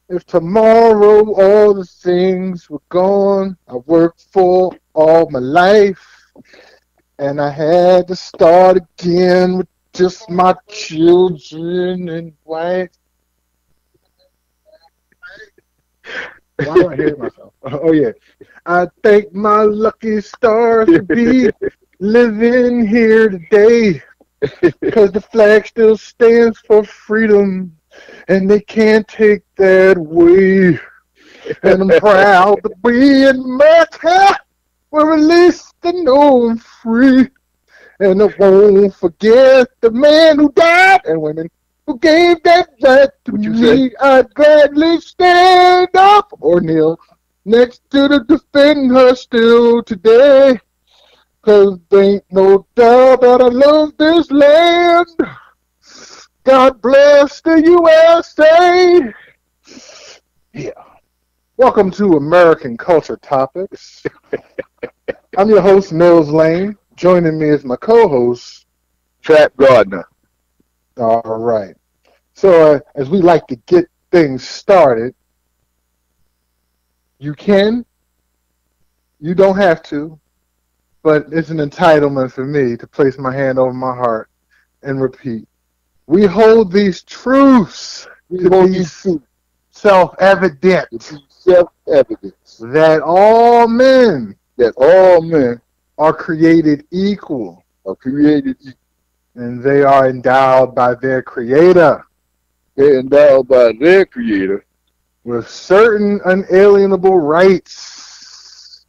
If tomorrow all the things were gone I worked for all my life, and I had to start again with just my children and wife. Why do I hear myself? Oh, yeah. I thank my lucky stars to be living here today, because the flag still stands for freedom, and they can't take that away. And I'm proud to be in America, where at least I know I'm free. And I won't forget the man who died and women who gave that right to me. I'd gladly stand up or kneel next to the defender still today. 'Cause there ain't no doubt that I love this land. God bless the USA. Yeah. Welcome to American Culture Topics. I'm your host, Mills Lane. Joining me is my co-host, Trap Gardner. All right. So, as we like to get things started, you can, you don't have to, but it's an entitlement for me to place my hand over my heart and repeat. We hold these truths to be self-evident. That all men are created equal. And they are endowed by their creator. They're endowed by their creator with certain unalienable rights.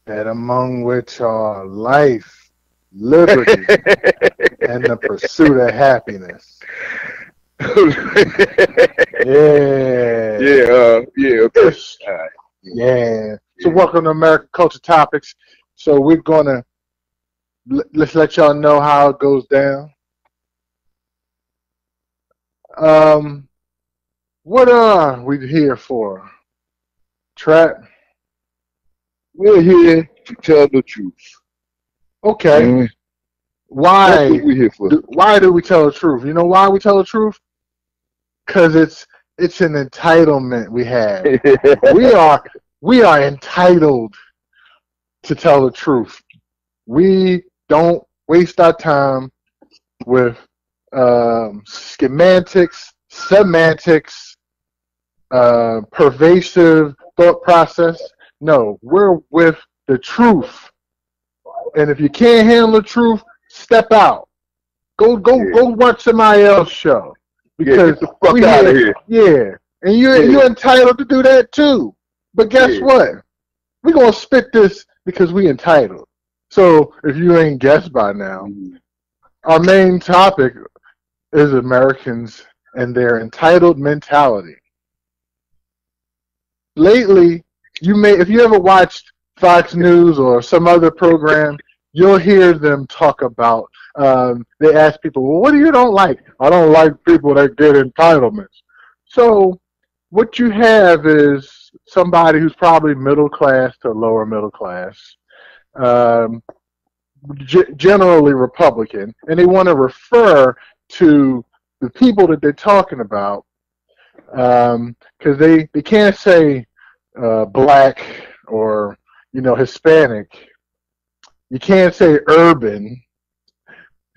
That among which are life, liberty, and the pursuit of happiness. Yeah. So welcome to American Culture Topics. So we're gonna let's let y'all know how it goes down. What are we here for? Trap? We're here to tell the truth. Okay. Why? That's what we're here for. Why do we tell the truth? You know why we tell the truth? Because it's an entitlement we have. we are entitled to tell the truth. We don't waste our time with schematics, semantics, pervasive thought process. No, we're with the truth. And if you can't handle the truth, step out. Go watch somebody else's show. Because get the fuck out of here. Yeah. And you're entitled to do that too. But guess what? We're gonna spit this because we entitled. So if you ain't guessed by now, our main topic is Americans and their entitled mentality. Lately, if you ever watched Fox News or some other program, you'll hear them talk about, they ask people, well, what do you don't like? I don't like people that get entitlements. So what you have is somebody who's probably middle class to lower middle class, generally Republican, and they want to refer to the people that they're talking about, because they can't say black or Hispanic. You can't say urban.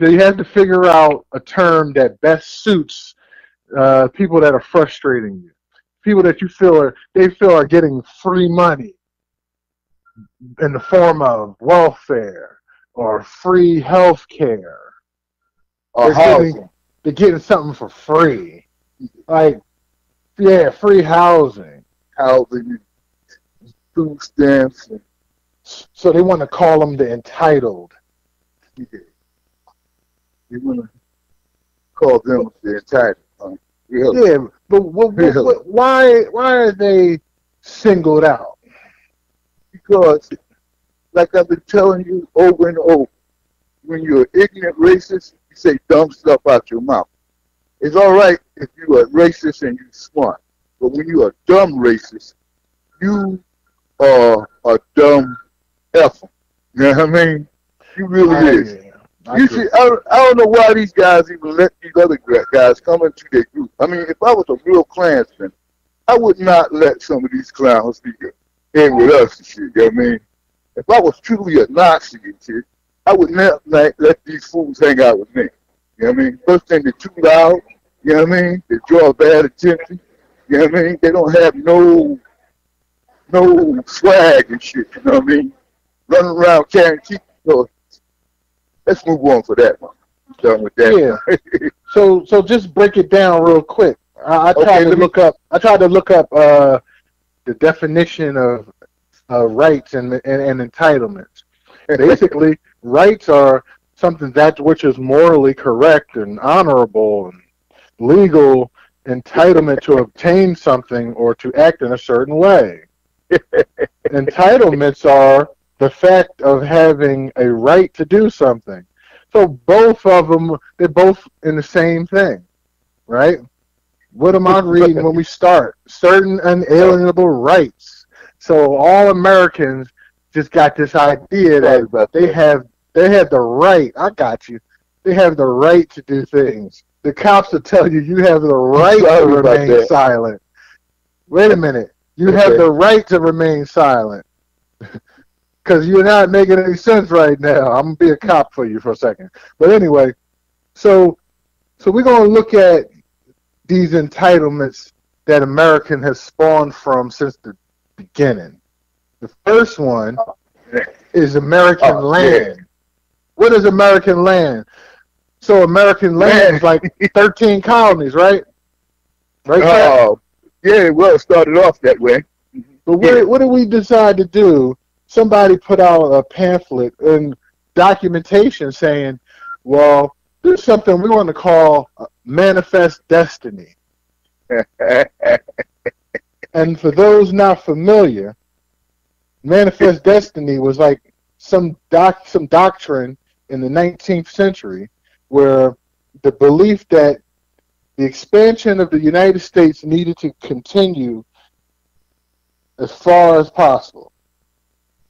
So you have to figure out a term that best suits people that are frustrating you, people that you feel are getting free money in the form of welfare or free health care or housing. They're getting something for free, like free housing, food stamps. So they want to call them the entitled. You want to call them the entitled. Really? Yeah, but why are they singled out? Because, like I've been telling you over and over, when you're an ignorant racist, you say dumb stuff out your mouth. It's all right if you're a racist and you're smart, but when you're a dumb racist, you are a dumb effer. You know what I mean? You really is. You see, I don't know why these guys even let these other guys come into their group. I mean, if I was a real Klansman, I would not let some of these clowns be in with us and shit. You know what I mean? If I was truly a Nazi and shit, I would not let these fools hang out with me. You know what I mean? First thing, they're too loud. You know what I mean? They draw bad attention. You know what I mean? They don't have no swag and shit. You know what I mean? Running around carrying keep. So let's move on for that one. I'm done with that. Yeah. so just break it down real quick. I tried to look up the definition of rights and entitlements. Basically, rights are something that which is morally correct and honorable and legal entitlement to obtain something or to act in a certain way. Entitlements are the fact of having a right to do something. So both of them, they're both in the same thing, right? What am I reading when we start? Certain unalienable rights. So all Americans just got this idea that they have the right. I got you. They have the right to do things. The cops will tell you have the right to remain silent. Wait a minute. You have the right to remain silent. Because you're not making any sense right now. I'm going to be a cop for you for a second. But anyway, so we're going to look at these entitlements that American has spawned from since the beginning. The first one is American land. What is American land? So American land is like 13 colonies, right? Right? Yeah, well, it started off that way. But what did we decide to do? Somebody put out a pamphlet and documentation saying, well, there's something we want to call manifest destiny. And for those not familiar, manifest destiny was like some doctrine in the 19th century where the belief that the expansion of the United States needed to continue as far as possible.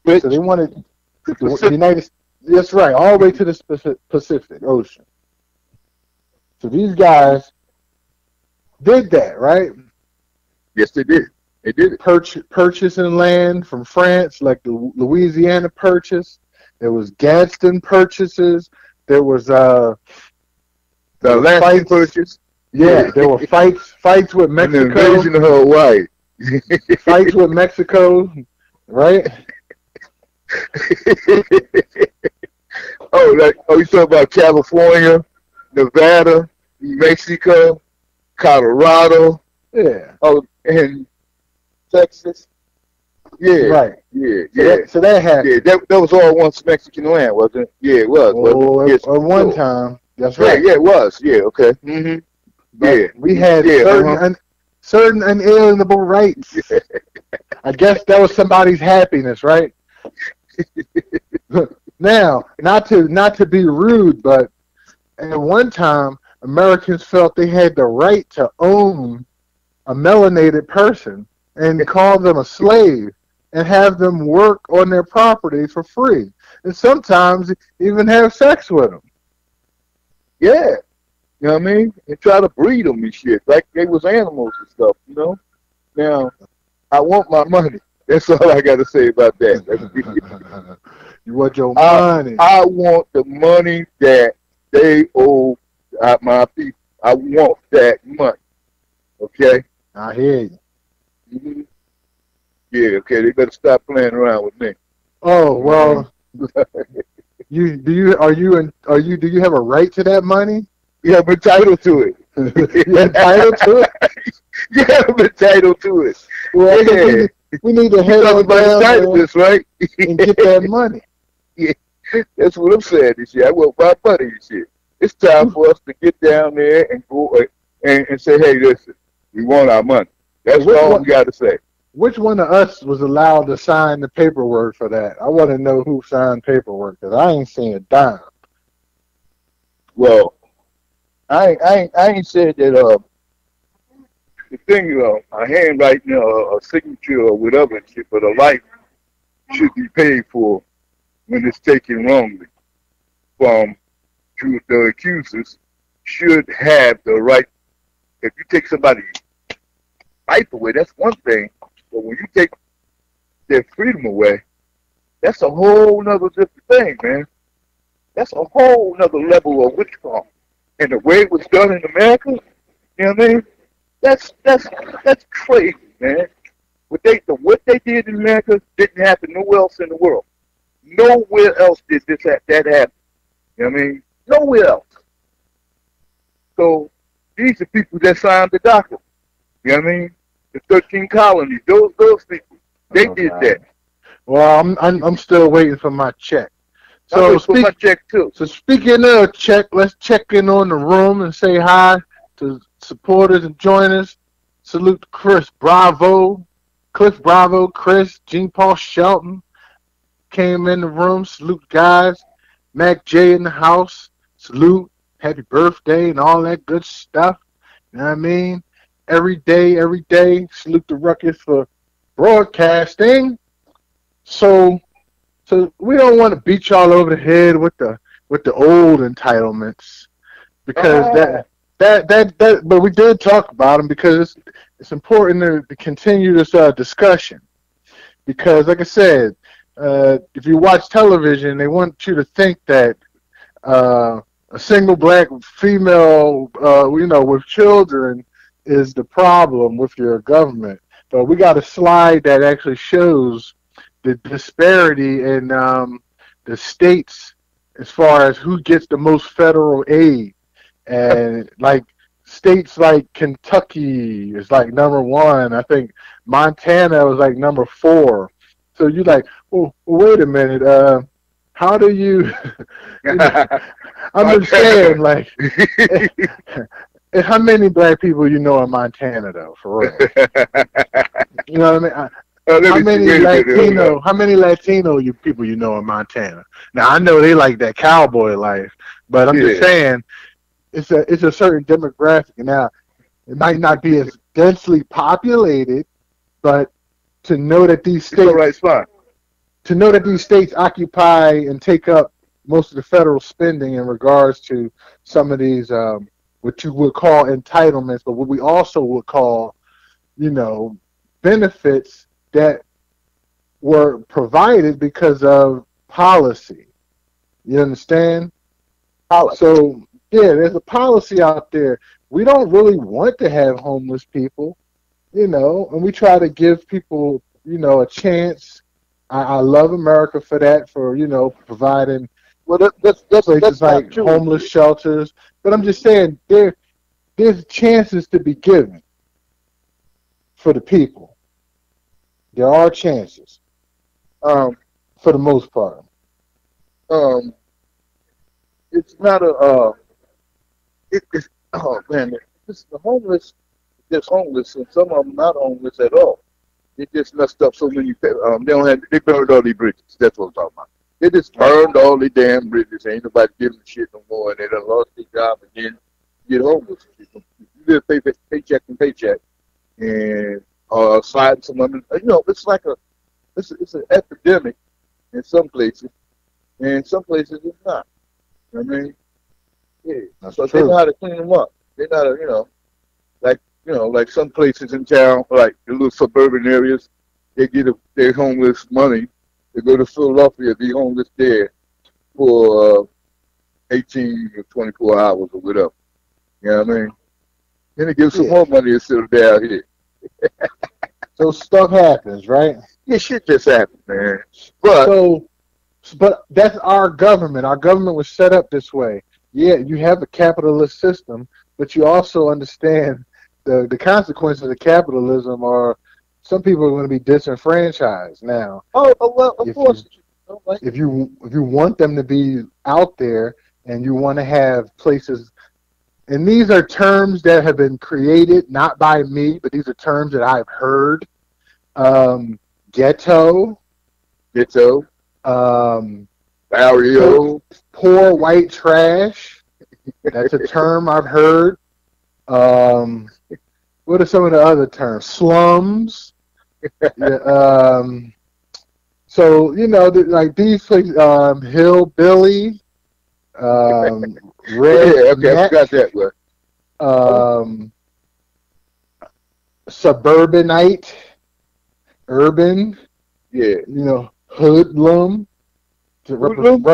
So they wanted the United States, that's right, all the way to the Pacific Ocean. So these guys did that, right? Yes, they did. They did it. Purchasing land from France, like the Louisiana Purchase. There was Gadsden purchases. There was the Atlantic Purchase. Yeah, there were fights with Mexico. And the invasion of Hawaii. Fights with Mexico, right? You talking about California, Nevada, Mexico, Colorado. Yeah. Oh, and Texas. Yeah. Right. Yeah. So that happened. Yeah, that was all once Mexican land, wasn't it? Yeah, it was. Yes, at one time. That's right. Yeah, it was. Yeah, okay. Mm-hmm. Yeah. We had certain unalienable rights. I guess that was somebody's happiness, right? Now, not to be rude, but at one time, Americans felt they had the right to own a melanated person and call them a slave and have them work on their property for free, and sometimes even have sex with them. Yeah, you know what I mean? And try to breed them and shit like they was animals and stuff, you know? Now, I want my money. That's all I got to say about that. You want your money. I want the money that they owe my people. I want that money. Okay? I hear you. Mm-hmm. Yeah, okay. They better stop playing around with me. Oh, well, do you have a right to that money? Yeah, I'm entitled to it. You're entitled to it? Yeah, I'm entitled to it. Well, yeah. We need to head on down this, right? and get that money. Yeah, that's what I'm saying. This year, I want my money. This year, it's time for us to get down there and go and say, "Hey, listen, we want our money." That's all we got to say. Which one of us was allowed to sign the paperwork for that? I want to know who signed paperwork because I ain't seen a dime. Well, I ain't said that. The thing, a handwriting, a signature, or whatever, but a life should be paid for when it's taken wrongly from the accusers should have the right. If you take somebody's life away, that's one thing. But when you take their freedom away, that's a whole nother different thing, man. That's a whole nother level of witchcraft. And the way it was done in America, you know what I mean? That's crazy, man. What they did in America didn't happen nowhere else in the world. Nowhere else did that happen. You know what I mean? Nowhere else. So these are people that signed the document. You know what I mean? The 13 colonies, those people, they did that. Well, I'm still waiting for my check. So my check too. So speaking of check, let's check in on the room and say hi to supporters and joiners. Salute to Cliff Bravo, Chris, Jean Paul Shelton came in the room. Salute guys, Mac J in the house. Salute, happy birthday and all that good stuff. You know what I mean? Every day. Salute to Ruckus for broadcasting. So we don't want to beat y'all over the head with the old entitlements, because but we did talk about them because it's important to continue this discussion, because like I said, if you watch television, they want you to think that a single black female, with children is the problem with your government, but we got a slide that actually shows the disparity in the states as far as who gets the most federal aid. And like states like Kentucky is like #1. I think Montana was like #4. So you're like, well, wait a minute. How do you understand, like, how many black people you know in Montana, though, for real? You know what I mean? How many Latino people you know in Montana? Now I know they like that cowboy life, but I'm just saying it's a certain demographic. Now it might not be as densely populated, but to know that these states occupy and take up most of the federal spending in regards to some of these what you would call entitlements, but what we also would call, benefits that were provided because of policy. You understand? So, yeah, there's a policy out there. We don't really want to have homeless people, and we try to give people, a chance. I love America for that, for, providing places like homeless shelters. But I'm just saying, there's chances to be given for the people. There are chances, for the most part. It's not the homeless, just homeless, and some of them not homeless at all. They just messed up so many. They burned all these bridges. That's what I'm talking about. They just burned all the damn bridges. Ain't nobody giving a shit no more, and they done lost their job again. Get homeless. You live paycheck and paycheck, and sliding some money. It's like it's an epidemic in some places, and in some places it's not. You know what I mean? Yeah. So they know how to clean them up. They know how to, like some places in town, like the little suburban areas, they get their homeless money. They go to Philadelphia, be homeless there for 18 or 24 hours or whatever. You know what I mean? Then they give some more money instead of down here. So stuff happens, right? Yeah, shit just happens, man. But that's our government. Our government was set up this way. Yeah, you have a capitalist system, but you also understand the consequences of capitalism are some people are going to be disenfranchised now. Well, of course. If you want them to be out there and you want to have places, and these are terms that have been created not by me, but these are terms that I've heard. Ghetto, barrio, poor white trash. That's a term I've heard. What are some of the other terms? Slums. So like these places, hillbilly. Red Yeah, okay, I Net, forgot that one. Suburbanite, Urban, Yeah. Hoodlum, to Hoodlum?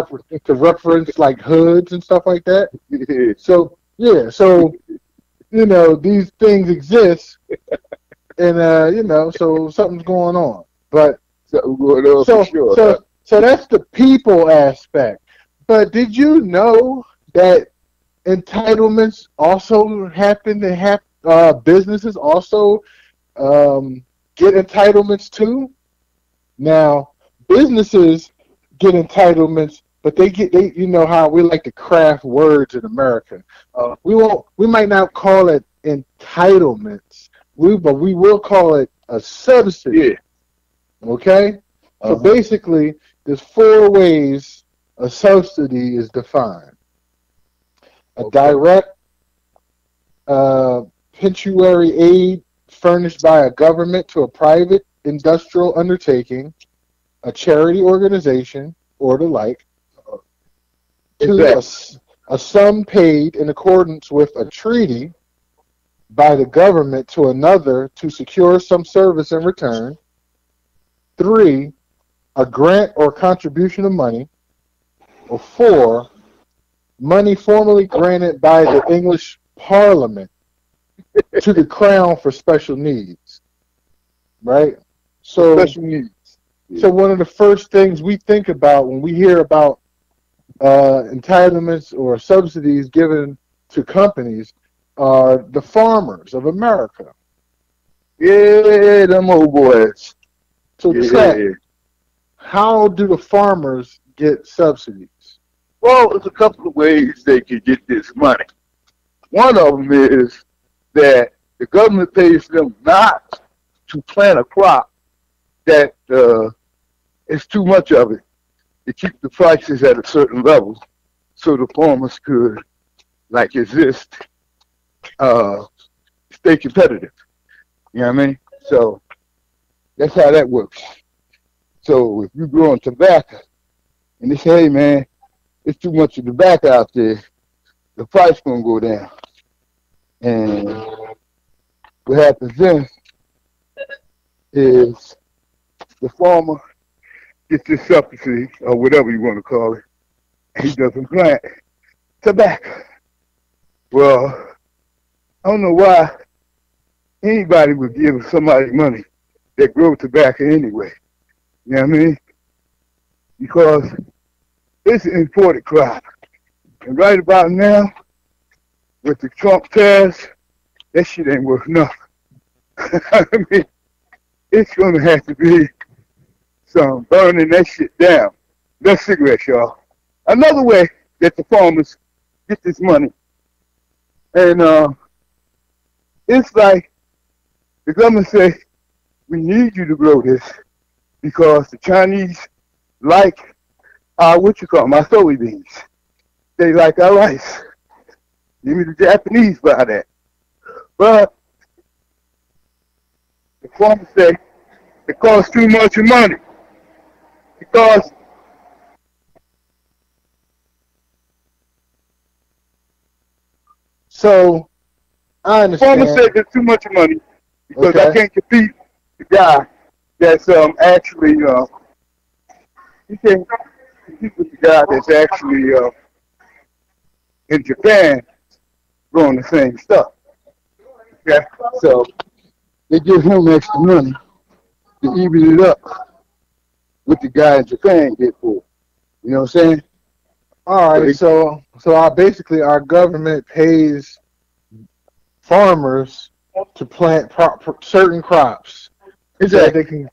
reference like hoods and stuff like that. Yeah. So these things exist, and so something's going on. But Something going on for sure. So that's the people aspect. But did you know that entitlements also happen to have businesses also get entitlements too? Now, businesses get entitlements, but they you know how we like to craft words in America. We might not call it entitlements, but we will call it a subsidy. Yeah. Okay? So basically, there's 4 ways a subsidy is defined. A direct pecuniary aid furnished by a government to a private industrial undertaking, a charity organization, or the like. Exactly. A sum paid in accordance with a treaty by the government to another to secure some service in return. 3, a grant or contribution of money. Or 4, money formally granted by the English Parliament to the Crown for special needs. Right? So Special needs. Yeah. So one of the first things we think about when we hear about entitlements or subsidies given to companies are the farmers of America. Yeah, them old boys. So check, how do the farmers get subsidies? Well, there's a couple of ways they could get this money. One of them is that the government pays them not to plant a crop that is too much of it to keep the prices at a certain level so the farmers could, exist, stay competitive. You know what I mean? So that's how that works. So if you're growing tobacco and they say, hey, man, it's too much of tobacco out there, the price going to go down. And what happens then is the farmer gets this subsidy, or whatever you want to call it, and he doesn't plant tobacco. Well, I don't know why anybody would give somebody money that grow tobacco anyway. You know what I mean? Because it's an imported crop. And right about now, with the Trump tariffs, that shit ain't worth nothing. I mean, it's going to have to be some burning that shit down. That's cigarettes, y'all. Another way that the farmers get this money, and it's like the government say, we need you to grow this because the Chinese like our soybeans. They like our rice. Even the Japanese buy that. But the farmers say it costs too much money because so I understand. The farmer said there's too much money because I can't compete with the guy that's actually you can't compete with the guy that's actually in Japan growing the same stuff. Okay, so they give him extra money to even it up what the guy in Japan get for. You know what I'm saying? All right, so basically our government pays farmers to plant certain crops so that they can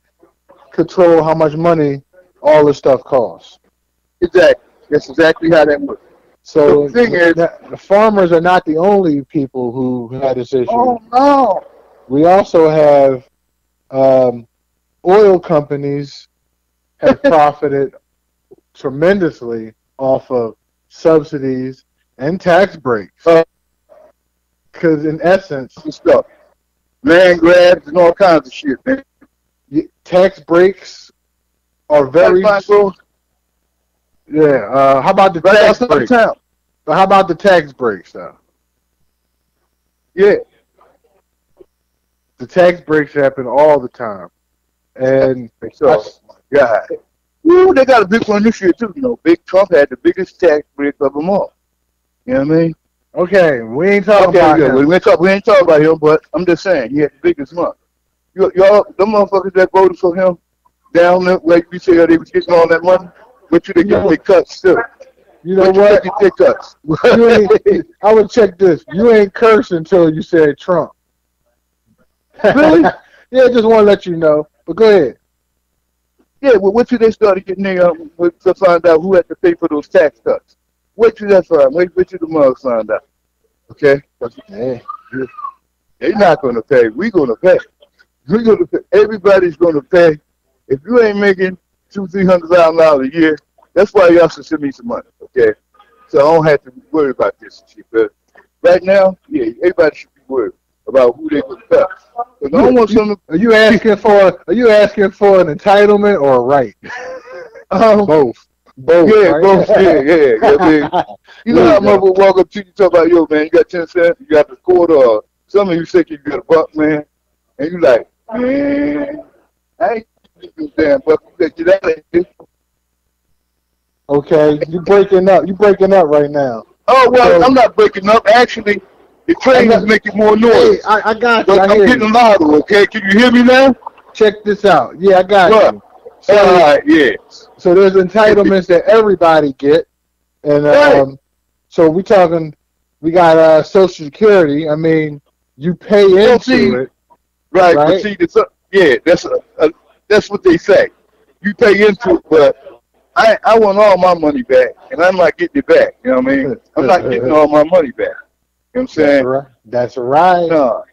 control how much money all this stuff costs. Exactly. That's exactly how that works. So the thing is, the farmers are not the only people who had this issue. Oh, no. We also have oil companies have profited tremendously off of subsidies and tax breaks. Because in essence, stuff, land grabs and all kinds of shit, man. Tax breaks are very. Yeah. How about the tax breaks? But how about the tax breaks, though? Yeah. The tax breaks happen all the time. And So, yeah. Ooh, they got a big one this year, too. You know, Big Trump had the biggest tax break of them all. You know what I mean? okay, we ain't talking about him. We ain't talking about him, but I'm just saying, he had the biggest one. Y'all, them motherfuckers that voted for him down there, like you say, they was getting all that money, but you they get their cuts, too. You know what? You get their cuts. I would check this. You ain't cursed until you said Trump. Really? Yeah, just want to let you know. But go ahead. Yeah, well, wait till they started getting their, to find out who had to pay for those tax cuts. Wait till that find. Wait till the mugs find out. Okay? Yeah. They're not going to pay. We're going to pay. We're going to pay. Everybody's going to pay. If you ain't making $200,000-$300,000 a year, that's why y'all should send me some money. Okay? So I don't have to worry about this shit. But right now, yeah, everybody should be worried about who they going to cut. Are you asking for an entitlement or a right? Both. Both. Yeah, right? both. Yeah. I mean, you know how mother walk up to you and talk about, yo, man, you got 10 cents, you got the quarter, or some of you think you got $1, man, and you like, man, I ain't this damn buck. You got to get out of here. Okay, you breaking up. You breaking up right now. Oh well, I'm not breaking up. Actually, the train is making more noise. Hey, I got you. But I'm getting louder, okay? Can you hear me now? Check this out. Yeah, I got you. So, all right, yeah. So there's entitlements that everybody get, and so we got Social Security. I mean, you pay into it, right? But see, that's what they say. You pay into it, but I want all my money back, and I'm not getting it back. You know what I mean? I'm not getting all my money back. You know what I'm saying? That's right. No.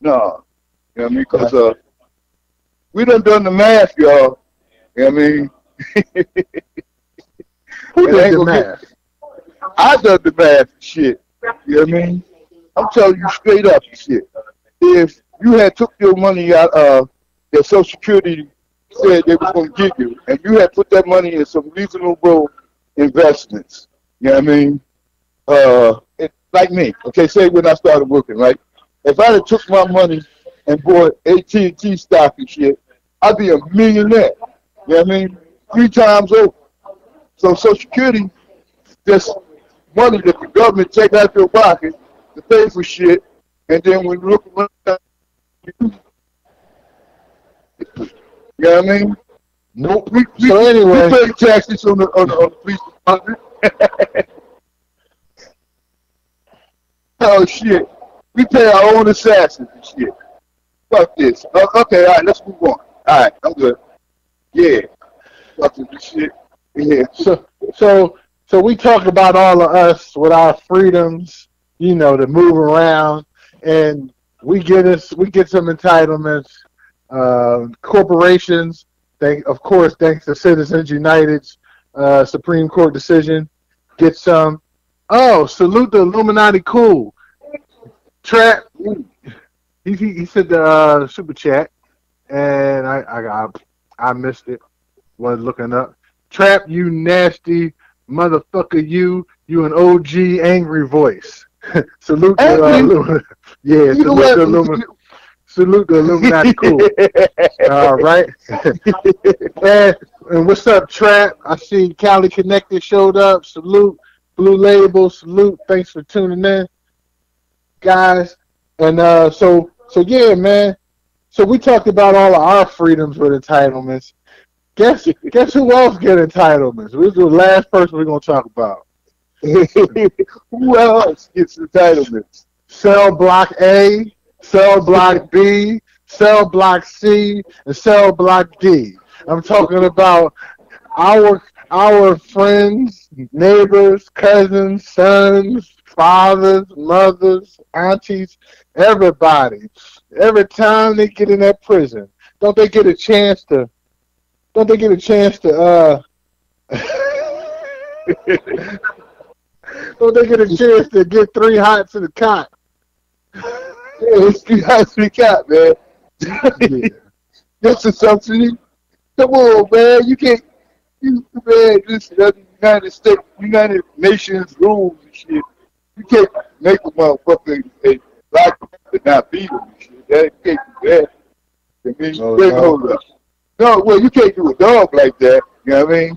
You know what I mean? Because we done the math, y'all. You know what I mean? Who did the math? I done the math shit. You know what I mean? I'm telling you straight up shit. If you had took your money out of that Social Security said they was going to give you, and you had put that money in some reasonable investments, you know what I mean? Like me, okay, say when I started working, right? If I had took my money and bought AT&T stock and shit, I'd be a millionaire. You know what I mean? 3 times over. So Social Security, just money that the government take out your pocket to pay for shit, and then when you look around, you know what I mean? Nope. So anyway, we pay taxes on the police department. Oh shit, we pay our own assassins and shit. Fuck this. Okay, all right, let's move on. All right, I'm good. Yeah. Fuck this shit. Yeah. So we talk about all of us with our freedoms, you know, to move around, and we get some entitlements. Corporations, of course, thanks to Citizens United's Supreme Court decision, get some. Oh, salute the Illuminati, cool. Trap, he said the super chat, and I missed it. Was looking up. Trap, you nasty motherfucker, you an OG angry voice. Salute the Salute the Illuminati, cool. All right. and what's up, Trap? I see Cali Connected showed up. Salute. Blue Label, salute. Thanks for tuning in, guys. And so yeah, man. So we talked about all of our freedoms with entitlements. Guess who else get entitlements? This is the last person we're gonna talk about. Who else gets entitlements? Cell Block A, Cell Block B, Cell Block C, and Cell Block D. I'm talking about our friends, neighbors, cousins, sons, fathers, mothers, aunties, everybody. Every time they get in that prison, don't they get a chance to don't they get a chance to get 3 hots in the cot? Yeah, it's 3 hots in the cot, man. Yeah. That's a subsidy. Come on, man. You can't. Man, listen, United Nations rules and shit. You can't make a motherfucker a black man to not beat him and shit. That you can't do that. I mean, hold up. No, well, you can't do a dog like that. You know what I mean?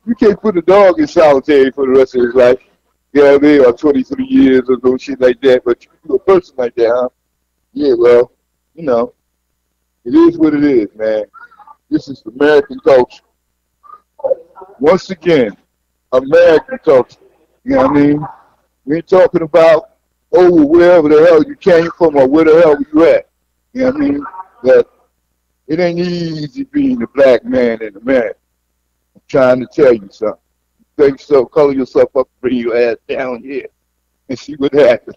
you can't put a dog in solitary for the rest of his life. You know what I mean? Or 23 years or no shit like that. But you can do a person like that, huh? Yeah, well, you know, it is what it is, man. This is American culture. Once again, American culture. You know what I mean? We ain't talking about, oh, wherever the hell you came from or where the hell you at. You know what I mean? But it ain't easy being a black man in America. I'm trying to tell you something. Think so, color yourself up, bring your ass down here, and see what happens.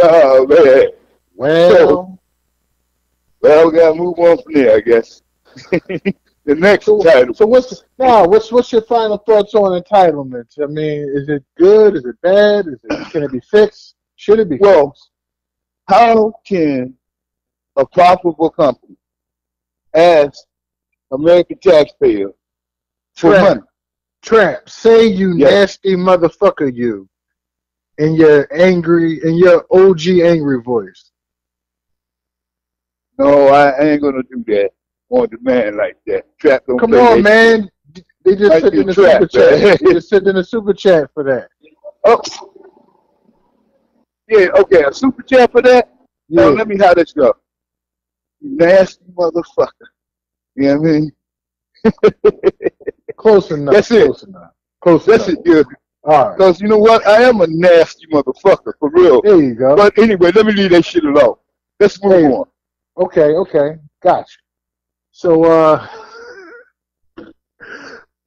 Oh, man. Well, we gotta move on from there, I guess. The next title. So what's your final thoughts on entitlements? I mean, is it good? Is it bad? Can it be fixed? Should it be fixed? Well, how can a profitable company ask American taxpayer for money? Trap, say you nasty motherfucker, you, in your OG angry voice. No, I ain't gonna do that on demand like that. Trap don't Come on, man. They just sent in the super chat. They just sent in a super chat for that. Oh, yeah, okay, a super chat for that? Yeah. Now, let me how this go. You nasty motherfucker. You know what I mean? Close enough. That's it. Close That's enough. it, yeah. All right. Because you know what? I am a nasty motherfucker, for real. There you go. But anyway, let me leave that shit alone. Let's move on. Okay. Gotcha. So,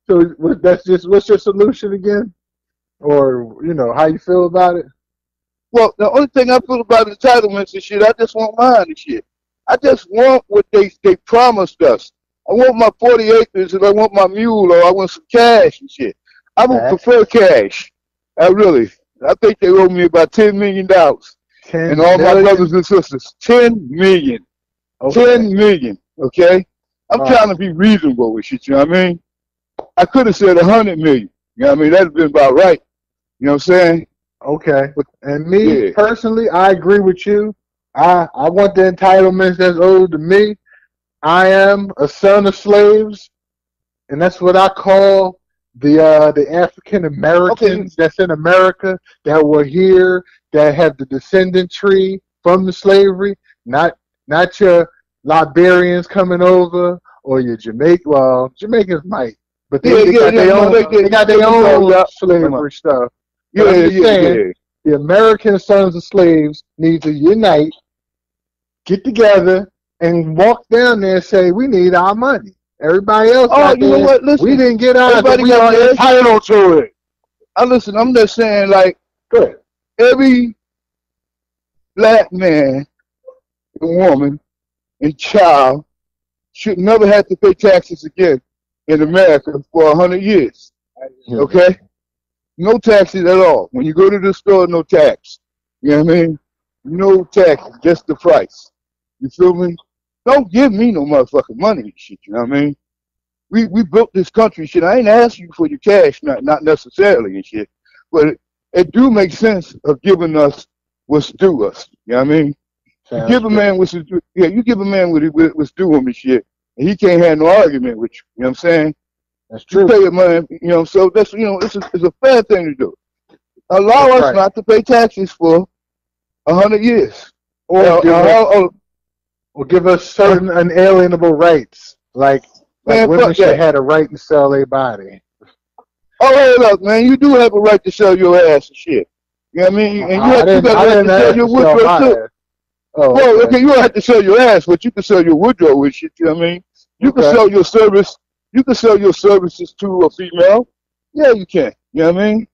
what's your solution again? Or, how you feel about it? Well, the only thing I feel about entitlements and shit, I just want mine and shit. I just want what they promised us. I want my 40 acres and I want my mule or I want some cash and shit. I would prefer cash. I think they owe me about $10 million. And all my brothers and sisters. $10 million. Okay. $10 million. Okay? I'm trying to be reasonable with shit, you know what I mean? I could have said $100 million. You know what I mean? That'd have been about right. You know what I'm saying? Okay. And me, personally, I agree with you. I want the entitlements that's owed to me. I am a son of slaves, and that's what I call the African Americans that's in America that were here, that have the descendant tree from the slavery, not your Liberians coming over or your Jamaicans might, but they got their own slavery stuff. The American sons of slaves need to unite, get together, and walk down there and say, we need our money. Everybody else got you know what? Listen, we didn't get ours, but we are entitled to it. Listen, I'm just saying, like, good. Every black man and woman and child should never have to pay taxes again in America for 100 years. Okay? No taxes at all. When you go to the store, no tax. You know what I mean? No tax, just the price. You feel me? Don't give me no motherfucking money and shit, you know what I mean? We built this country, shit. I ain't asking you for your cash, not necessarily and shit. But it do make sense of giving us what's due us. You know what I mean? You give a man what's due, you give a man what's due him and shit, and he can't have no argument with you. You know what I'm saying? That's true. You pay your money, so that's it's a fair thing to do. Allow us not to pay taxes for 100 years. Or give us certain unalienable rights, like women should have a right to sell their body. Oh, look, man, you do have a right to sell your ass and shit. You know what I mean? And you got a right to sell your woodrow too. Well, okay, you don't have to sell your ass, but you can sell your woodrow with shit. You know what I mean? You can sell your service. You can sell your services to a female. Yeah, you can. You know what I mean?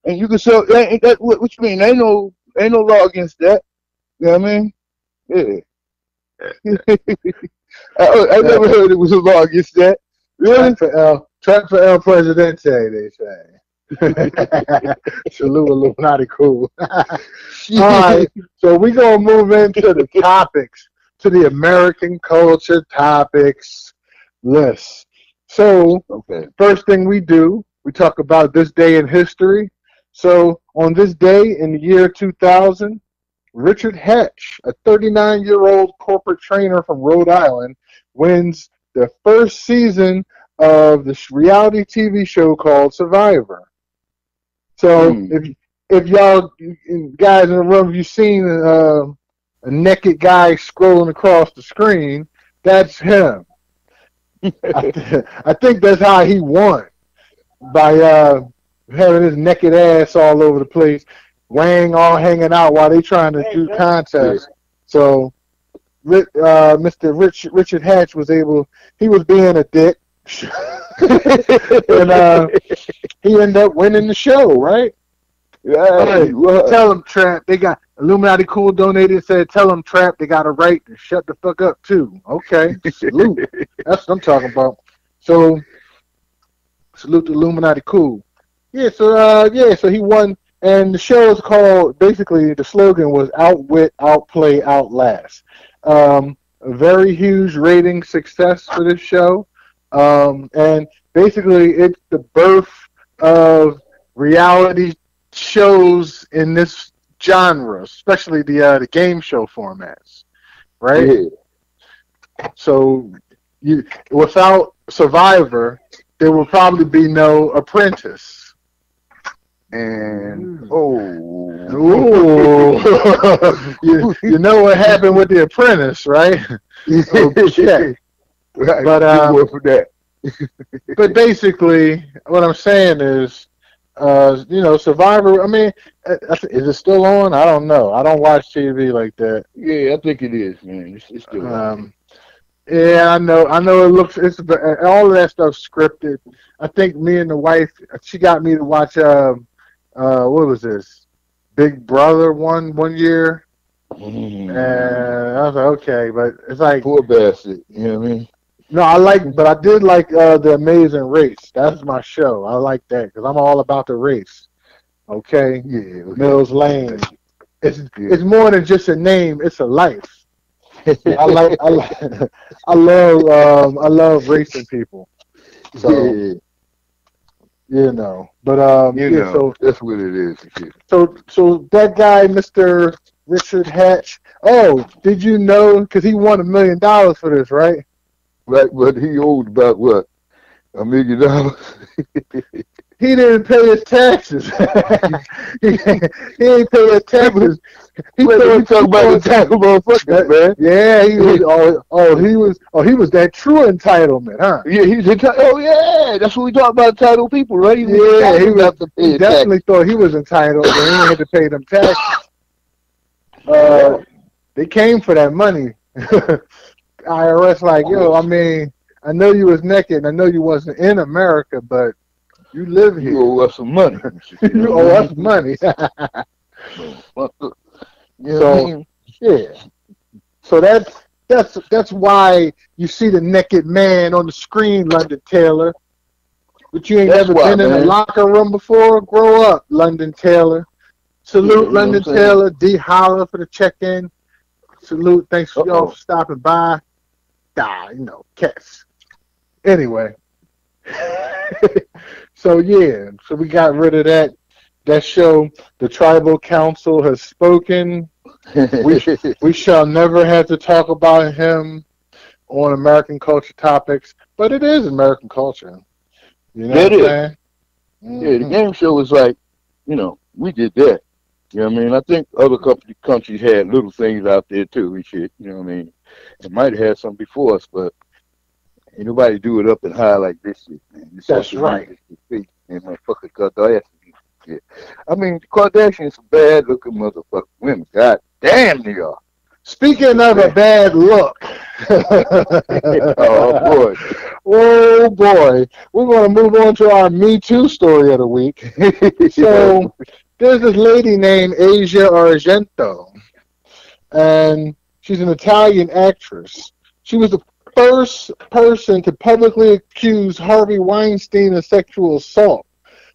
And you can sell. What you mean? Ain't no law against that. You know what I mean? Yeah. I never heard it was a law against that. Really? Trump for El Presidente, they say. Salute Illuminati cool. All right, so we're going to move into the topics to the American culture topics list. So, Okay. first thing we do, we talk about this day in history. So, on this day in the year 2000, Richard Hatch, a 39-year-old corporate trainer from Rhode Island, wins the first season of the reality TV show called Survivor. So, if y'all guys in the room, you've seen a naked guy scrolling across the screen, that's him. I think that's how he won, by having his naked ass all over the place, Wang all hanging out while they trying to do contests. So Mr. Richard Hatch was he was being a dick, and he ended up winning the show, right? Right. Tell them, Trap. They got Illuminati Cool donated, said, tell them, Trap, they got a right to shut the fuck up, too. Okay. Salute. That's what I'm talking about. So, salute to Illuminati Cool. Yeah, so he won. And the show is called, basically, the slogan was outwit, outplay, outlast. A very huge rating success for this show. And basically, it's the birth of reality shows in this genre, especially the game show formats, right? Yeah. So without Survivor, there will probably be no Apprentice. And you know what happened with the Apprentice, right? Okay. Right. But but basically, what I'm saying is, Survivor. I mean, is it still on? I don't know. I don't watch TV like that. Yeah, I think it is, man. It's still on. Yeah, I know. It looks. It's all of that stuff scripted. I think me and the wife. She got me to watch. What was this? Big Brother one year. And I was like, okay, but it's like poor bastard. You know what I mean? No, I did like The Amazing Race. That's my show. I like that because I'm all about the race. Okay? Yeah. Mills Lane. It's more than just a name. It's a life. I love racing people. So but so that's what it is. So that guy, Mr. Richard Hatch. Oh, did you know? Because he won $1 million for this, right? Right, but he owed about what? $1 million. He didn't pay his taxes. he didn't pay his taxes. You talking about the title motherfucker, man? Yeah, he was that true entitlement, huh? Yeah, he's entitled. Oh yeah, that's what we talk about, entitled people, right? He definitely thought he was entitled, but he didn't have to pay them taxes. They came for that money. IRS like, yo, I mean, I know you was naked, and I know you wasn't in America, but you live here. You owe us some money. You owe us money. So that's why you see the naked man on the screen, London Taylor. But you ain't never been in a locker room before. Grow up, London Taylor. Salute, London Taylor. D. Holler for the check-in. Salute. Thanks for y'all for stopping by. Cats. Anyway. So we got rid of that show. The tribal council has spoken. We shall never have to talk about him on American culture topics, but it is American culture. You know what I'm saying? Mm-hmm. Yeah, the game show was like, we did that. You know what I mean? I think other countries had little things out there too and shit. You know what I mean? It might have had some before us, but ain't nobody do it up and high like this shit, man. That's right. And motherfucker Kardashian. Shit. I mean, Kardashians some bad looking motherfucking women. God damn they are. Speaking of a bad look. Oh boy. We're going to move on to our METOO story of the week. So there's this lady named Asia Argento, and she's an Italian actress. She was the first person to publicly accuse Harvey Weinstein of sexual assault.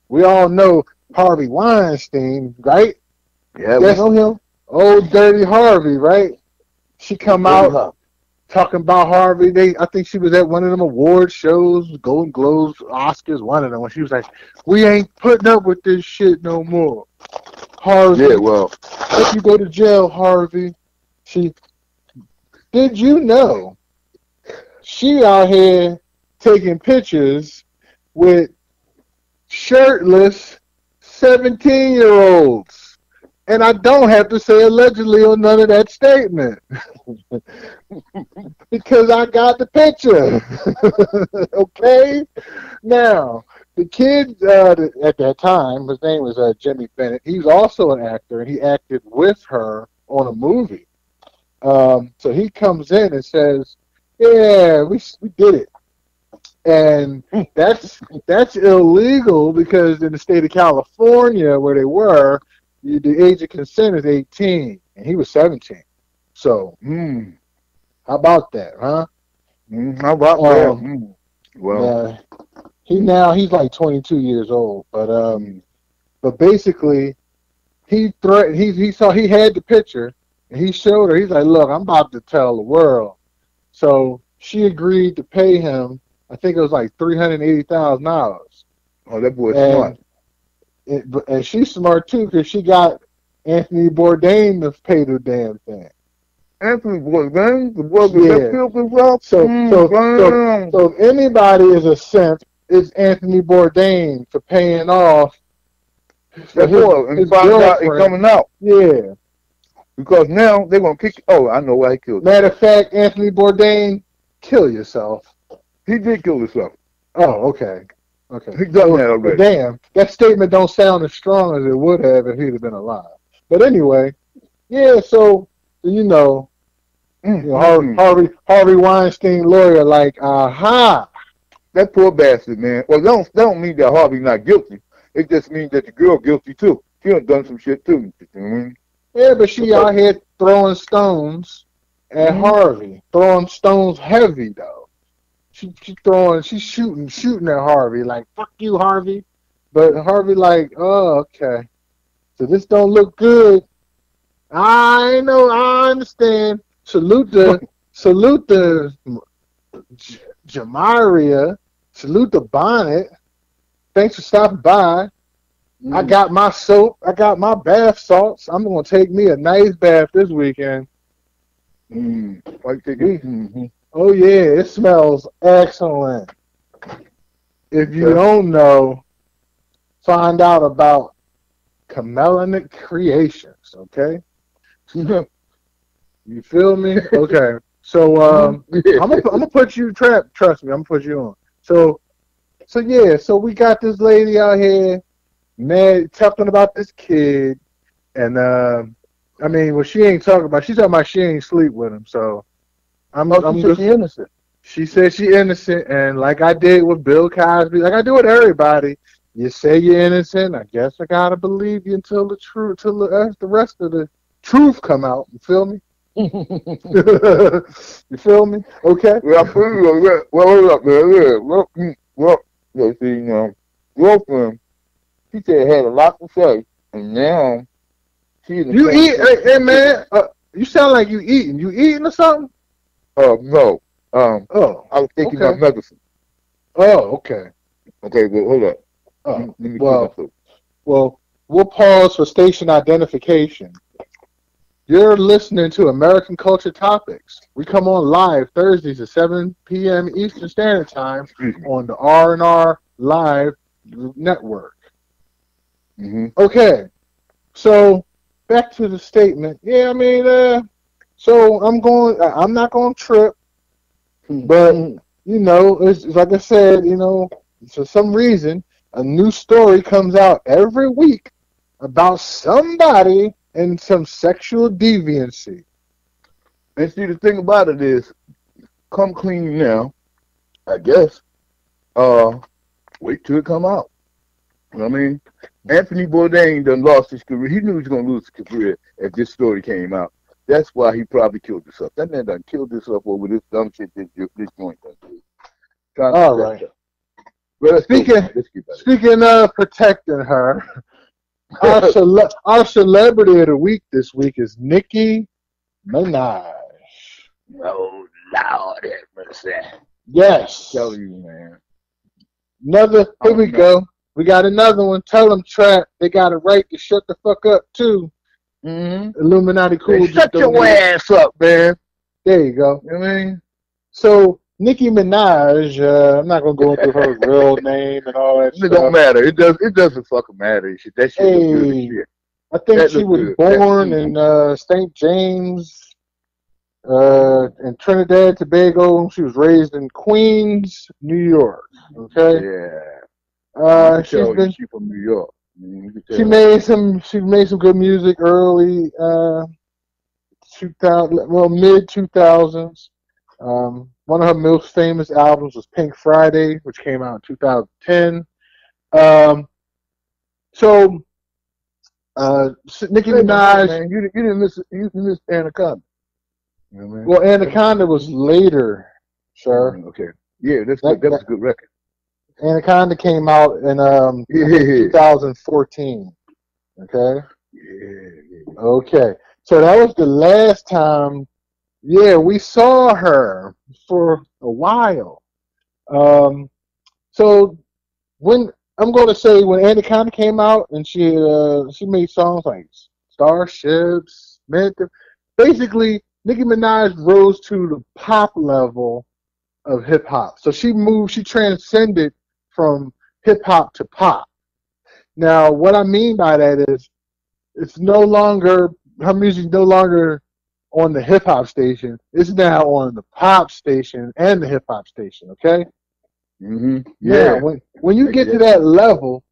We all know Harvey Weinstein, right? Yeah, we know him. Old dirty Harvey, right? She come out talking about Harvey. I think she was at one of them award shows, Golden Globes, Oscars, one of them, when she was like, "We ain't putting up with this shit no more, Harvey. Yeah, well, let you go to jail, Harvey." Did you know she out here taking pictures with shirtless 17-year-olds? And I don't have to say allegedly on none of that statement. Because I got the picture. Okay? Now, the kid at that time, his name was Jimmy Bennett. He's also an actor, and he acted with her on a movie. So he comes in and says, "Yeah, we did it." And that's illegal because in the state of California, where they were, the age of consent is 18, and he was 17. So, how about that, huh? How about that? Well, he's like 22 years old, but basically, he threatened. He had the picture, and he showed her. He's like, "Look, I'm about to tell the world." So she agreed to pay him. I think it was like $380,000. Oh, that boy's smart. And she's smart too, because she got Anthony Bourdain to pay the damn thing. Anthony Bourdain, the boy that killed himself. So if anybody is a simp, it's Anthony Bourdain for paying off. That boy, and find out it's coming out. Yeah. Because now they're gonna kick. Oh, I know why he killed. Matter of fact, Anthony Bourdain, kill yourself. He did kill himself. Oh, okay. Okay. He done that already. Damn, that statement don't sound as strong as it would have if he'd have been alive. But anyway, yeah. So Harvey Weinstein lawyer, like, aha. That poor bastard, man. Well, don't mean that Harvey's not guilty. It just means that the girl guilty too. She done some shit too. Yeah, but she out here throwing stones at Harvey, throwing stones heavy though. She's shooting at Harvey, like, "Fuck you, Harvey." But Harvey like, "Oh, okay. So this don't look good. I know, I understand. Salute the Jamaria. Salute the Bonnet. Thanks for stopping by. I got my soap. I got my bath salts. I'm gonna take me a nice bath this weekend." Oh yeah, it smells excellent. If you don't know, find out about Camelinic Creations, okay? You feel me? Okay. So I'm gonna put you trust me, I'm gonna put you on. So we got this lady out here, mad, talking about this kid, and she ain't talking about. She's talking about she ain't sleep with him. So she's innocent. She said she innocent, and like I did with Bill Cosby, like I do with everybody. You say you're innocent, I guess I gotta believe you until the rest of the truth come out. You feel me? You feel me? Okay. Well, I feel you. Well, hold up, man. Well, see, girlfriend, she said had a lot to say, and now she's you eat, hey man. You sound like you eating. You eating or something? No. I was taking my medicine. Oh, okay. Okay, well, hold up. Oh, well, we'll pause for station identification. You're listening to American Culture Topics. We come on live Thursdays at 7 p.m. Eastern Standard Time on the R&R Live Network. Okay, so back to the statement. Yeah, so I'm not going to trip, but, it's like I said, for some reason, a new story comes out every week about somebody and some sexual deviancy. And see, the thing about it is, come clean now, I guess. Wait till it come out. You know what I mean? Anthony Bourdain done lost his career. He knew he was going to lose his career if this story came out. That's why he probably killed himself. That man done killed himself over this dumb shit this joint done. All right. Well, speaking of protecting her, our celebrity of the week this week is Nicki Minaj. Oh, Lord have mercy. Yes. Tell you, man. Here we go. We got another one. Tell them, Trap, they got a right to shut the fuck up, too. Illuminati Cool. Shut your ass up, man. There you go. You know what I mean? So, Nicki Minaj, I'm not going to go into her real name and all that stuff. It don't matter. It doesn't fucking matter. That shit was good as shit. I think she was born in St. James, in Trinidad, Tobago. She was raised in Queens, New York. Okay. Yeah. She's from New York. She made some good music early, mid 2000s. One of her most famous albums was Pink Friday, which came out in 2010. Nicki Minaj. Man, you didn't miss Anaconda. You know what I mean? Well, Anaconda was later, sir. Okay. Yeah, that was a good record. Anaconda came out in 2014. Okay. Yeah. Okay. So that was the last time. Yeah, we saw her for a while. So when Anaconda came out and she made songs like Starships, basically Nicki Minaj rose to the pop level of hip hop. So she transcended from hip hop to pop. Now, what I mean by that is her music's no longer on the hip hop station. It's now on the pop station and the hip hop station. Okay. Yeah. Now, when you get to that level,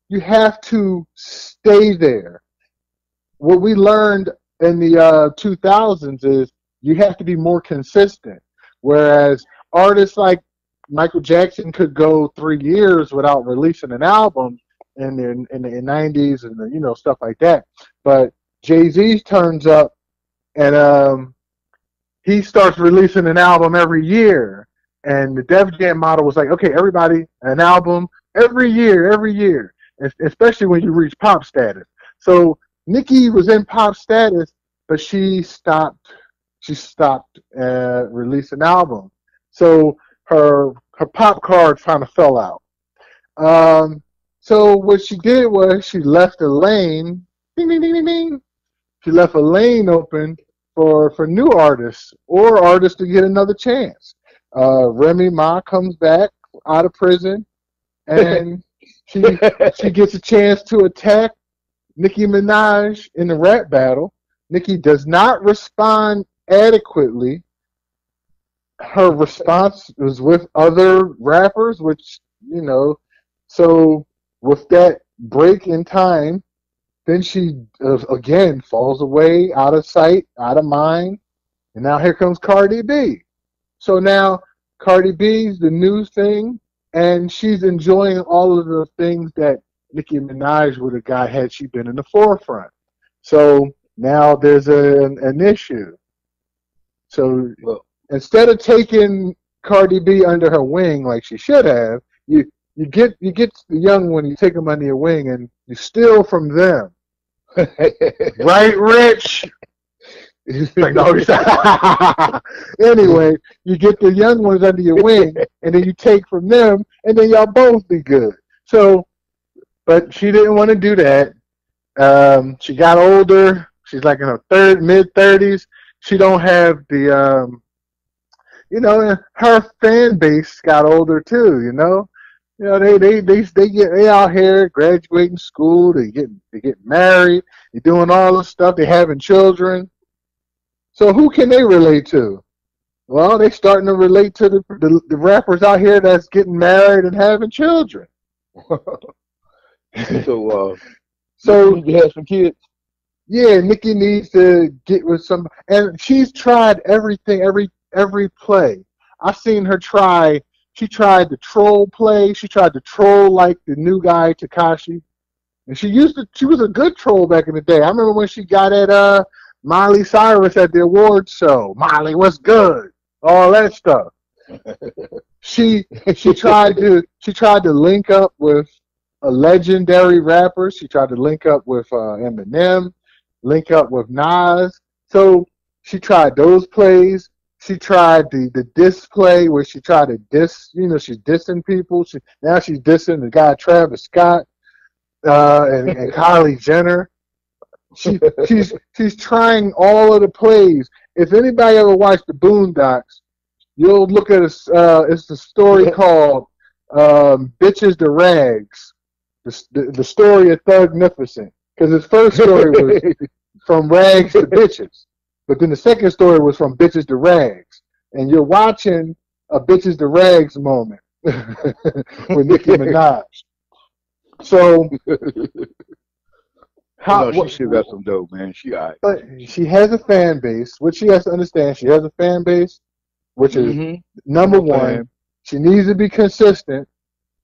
you have to stay there. What we learned in the 2000s is you have to be more consistent. Whereas artists like Michael Jackson could go 3 years without releasing an album in the 90s and stuff like that. But Jay-Z turns up and he starts releasing an album every year. And the Def Jam model was like, okay, everybody, an album every year, especially when you reach pop status. So Nicki was in pop status, but she stopped releasing an album. So her pop card kind of fell out. So what she did was she left a lane, ding, ding, ding, ding, ding. She left a lane open for new artists or artists to get another chance. Remy Ma comes back out of prison, and she gets a chance to attack Nicki Minaj in the rap battle. Nicki does not respond adequately. Her response was with other rappers, which, so with that break in time, then she again falls away, out of sight, out of mind, and now here comes Cardi B. So now Cardi B's the new thing, and she's enjoying all of the things that Nicki Minaj would have got had she been in the forefront. So now there's an issue. So instead of taking Cardi B under her wing like she should have, you get the young one, you take them under your wing, and you steal from them. Right, Rich? Like, no, anyway, you get the young ones under your wing, and then you take from them, and then y'all both be good. So, but she didn't want to do that. She got older. She's like in her mid-30s. She don't have the, her fan base got older too. They out here graduating school. They get married. They're doing all this stuff. They having children. So who can they relate to? Well, they starting to relate to the rappers out here that's getting married and having children. So you have some kids. Yeah, Nicki needs to get with some, and she's tried everything, every play. I've seen her try. She tried the troll play. She tried to troll like the new guy Tekashi, and she was a good troll back in the day. I remember when she got at Miley Cyrus at the awards show. Miley, what's good? All that stuff. She tried to link up with a legendary rapper. She tried to link up with Eminem, link up with Nas. So She tried those plays. She tried the diss play where she tried to diss. You know, she's dissing people. Now she's dissing the guy Travis Scott and Kylie Jenner. She's trying all of the plays. If anybody ever watched the Boondocks, you'll look at it's a story called "Bitches to Rags," the story of Thugnificent. Because his first story was from rags to bitches, but then the second story was from bitches to rags, and you're watching a bitches to rags moment with Nicki Minaj. So. She still got some dope, man. She all right. But she has a fan base, which she has to understand. She has a fan base, which is number one. She needs to be consistent.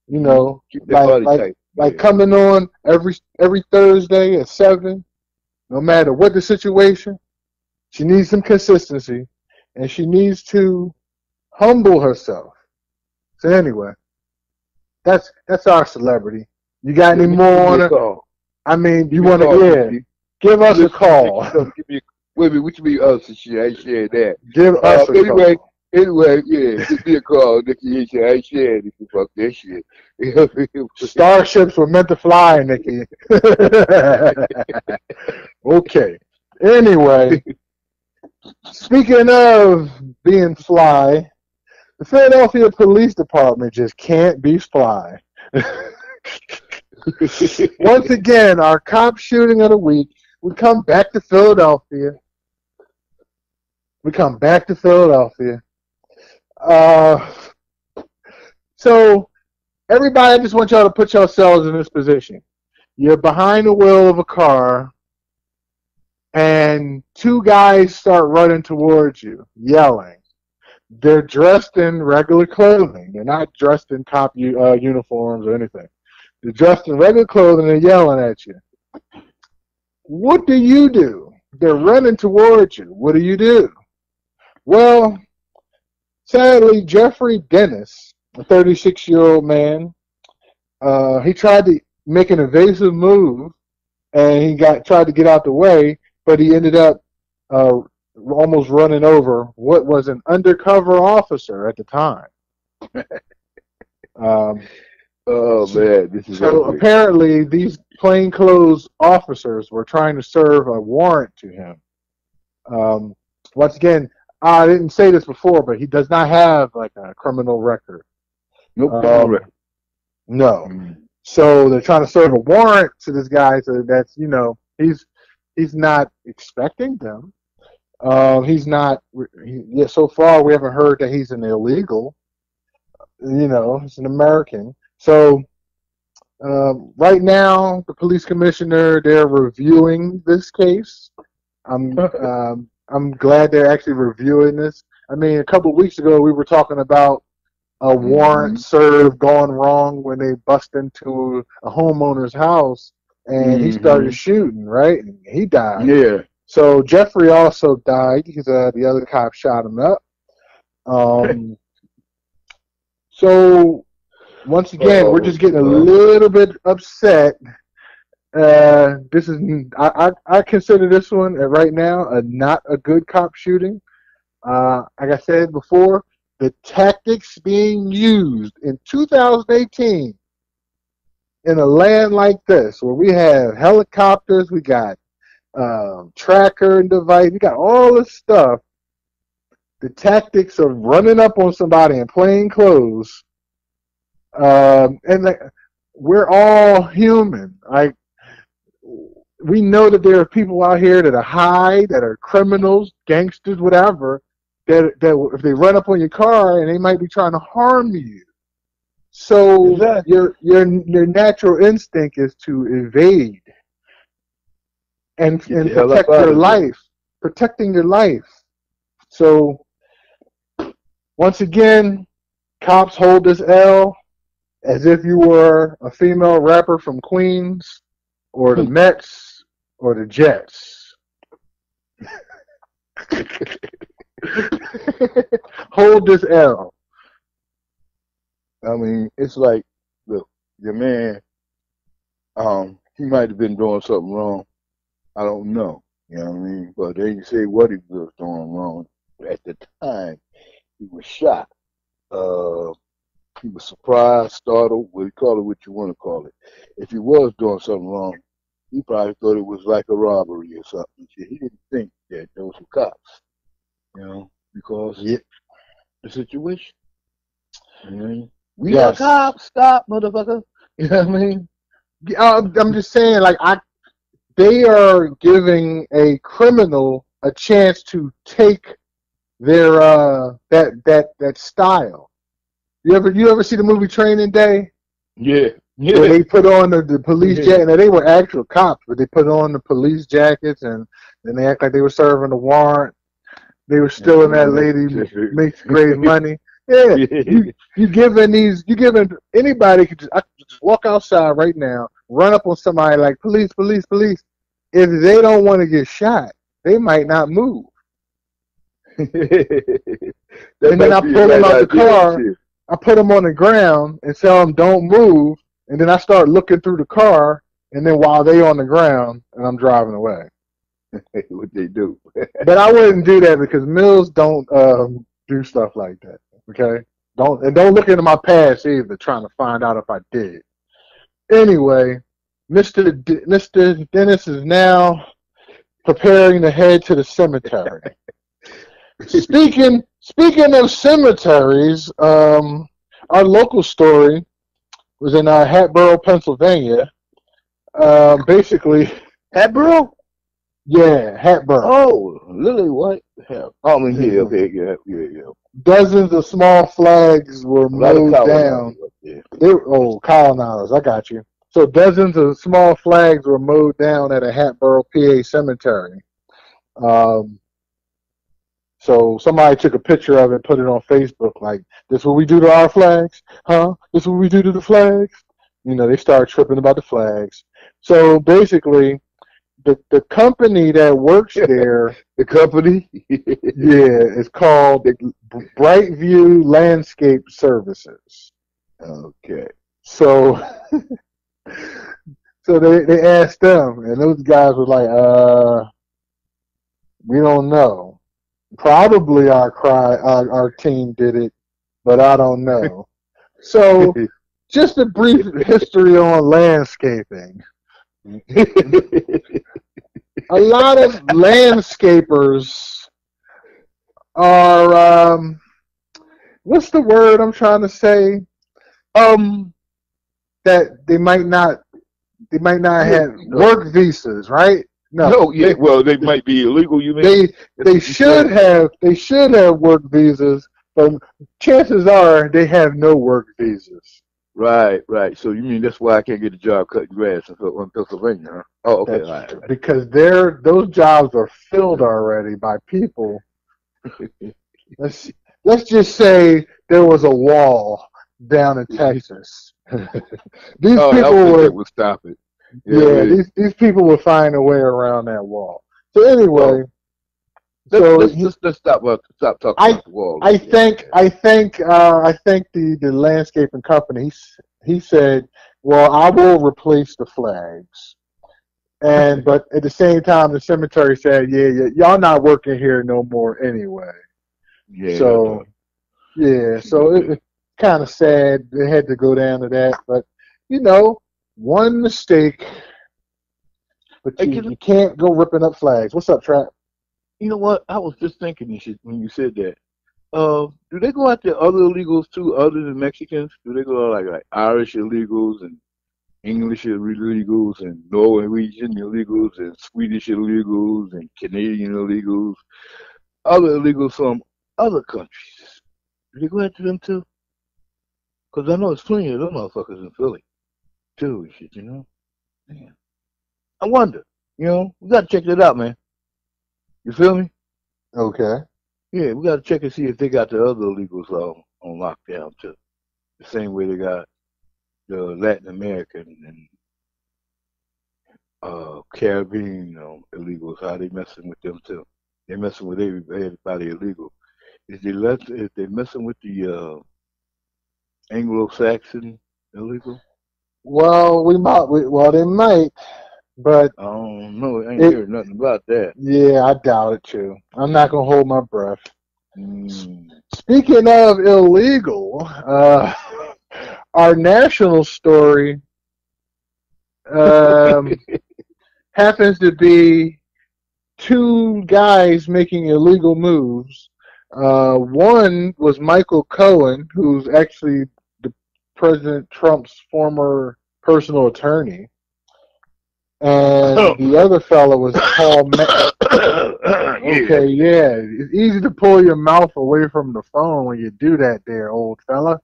You know, like coming on every Thursday at 7, no matter what the situation. She needs some consistency, and she needs to humble herself. So anyway, that's our celebrity. You got any more on her? I mean, you want to give us a call. Wait a minute, what you mean us and shit? I ain't sharing that. Give us a call. Anyway, yeah, give me a call, Nikki. I ain't sharing it. Fuck that shit. Starships were meant to fly, Nikki. Okay. Anyway, speaking of being fly, the Philadelphia Police Department just can't be fly. Once again, our cop shooting of the week. We come back to Philadelphia. So, everybody, I just want y'all to put yourselves in this position. You're behind the wheel of a car, and two guys start running towards you, yelling. They're dressed in regular clothing. They're not dressed in cop uniforms or anything. They're dressed in regular clothing and yelling at you. What do? They're running towards you. What do you do? Well, sadly, Jeffrey Dennis, a 36-year-old man, he tried to make an evasive move, and he tried to get out the way, but he ended up almost running over what was an undercover officer at the time. Oh man, this is so ugly. Apparently these plainclothes officers were trying to serve a warrant to him. Once again, I didn't say this before, but he does not have like a criminal record. Nope. No. So they're trying to serve a warrant to this guy, so that's he's not expecting them. He's not. So far, we haven't heard that he's an illegal. He's an American. So right now, the police commissioner, they're reviewing this case. I'm glad they're actually reviewing this. I mean, a couple of weeks ago, we were talking about a warrant served gone wrong when they bust into a homeowner's house and he started shooting, right? And he died. Yeah. So Jeffrey also died because the other cop shot him up. So once again, we're just getting a little bit upset. This is I consider this one right now not a good cop shooting. Like I said before, the tactics being used in 2018 in a land like this, where we have helicopters, we got tracker and device, we got all this stuff. The tactics of running up on somebody in plain clothes, and like, we're all human. Like, we know that there are people out here that are high, that are criminals, gangsters, whatever. That if they run up on your car and they might be trying to harm you. So exactly. your natural instinct is to evade and protect your life, protecting your life. So once again, cops hold this L as if you were a female rapper from Queens or the Mets or the Jets. Hold this L. I mean, it's like, look, your man, he might have been doing something wrong. I don't know. You know what I mean? But they didn't say what he was doing wrong. At the time, he was shot. Uh, he was surprised, startled, well, you call it what you want to call it. If he was doing something wrong, he probably thought it was like a robbery or something. He didn't think that those were cops, because Yeah. the situation. You know? We are Yes. cops, stop, motherfucker. You know what I mean? I'm just saying, like, they are giving a criminal a chance to take their that style. You ever see the movie Training Day? Yeah, Where yeah. they put on the police Yeah. jacket. Now, they were actual cops, but they put on the police jackets and then they act like they were serving the warrant. They were stealing that lady makes great money. Yeah, you giving anybody could I could just walk outside right now, run up on somebody like police, police, police. If they don't want to get shot, they might not move. And then I pull them out the car. I put them on the ground and tell them don't move. And then I start looking through the car. And then while they on the ground, and I'm driving away. What they do. But I wouldn't do that because Mills don't do stuff like that. Okay, don't look into my past either, trying to find out if I did. Anyway, Mr. Dennis is now preparing to head to the cemetery. Speaking of cemeteries, our local story was in Hatboro, Pennsylvania. Basically, Hatboro? Yeah, Hatboro. Oh, Lily White. Oh, yeah, okay, yeah. Dozens of small flags were mowed down. Colonizers, I got you. So dozens of small flags were mowed down at a Hatboro, PA cemetery. So somebody took a picture of it, put it on Facebook, like, this what we do to our flags? Huh? This what we do to the flags? They started tripping about the flags. So basically, the company that works there, the company, it's called Brightview Landscape Services. Okay. So they asked them, and those guys were like, we don't know. Probably our team did it, but I don't know. So just a brief history on landscaping. A lot of landscapers are what's the word I'm trying to say? That they might not have work visas, right? No, yeah. Well, they might be illegal. You mean they should have work visas, but chances are they have no work visas. Right. So you mean that's why I can't get a job cutting grass in Pennsylvania, huh? Oh, okay. Right. Because those jobs are filled already by people. Let's just say there was a wall down in Texas. These people would stop it. Yeah, these people would find a way around that wall. So anyway, let's stop talking about the wall. I think the landscaping company, he said, well, I will replace the flags. But at the same time, the cemetery said, yeah, y'all not working here no more anyway. Yeah. So it kind of sad they had to go down to that, but one mistake. But you can't go ripping up flags. What's up, Trap? You know what? I was just thinking when you said that. Do they go after other illegals too, other than Mexicans? Do they go like Irish illegals and English illegals and Norwegian illegals and Swedish illegals and Canadian illegals, other illegals from other countries? Do they go after them too? Because I know there's plenty of them motherfuckers in Philly too and shit, Man. I wonder, we gotta check that out, man. You feel me? Okay. Yeah, we gotta check and see if they got the other illegals on lockdown too. The same way they got the Latin American and Caribbean illegals, how they messing with them too. They messing with everybody illegal. Is they messing with the Anglo-Saxon illegal? Well, they might. But I don't know. I ain't it, heard nothing about that. yeah, I doubt it too. I'm not gonna hold my breath. Mm. Speaking of illegal, our national story um, happens to be two guys making illegal moves. One was Michael Cohen, who's actually the President Trump's former personal attorney, and the other fellow was Paul. Okay, yeah, it's easy to pull your mouth away from the phone when you do that, there, old fella.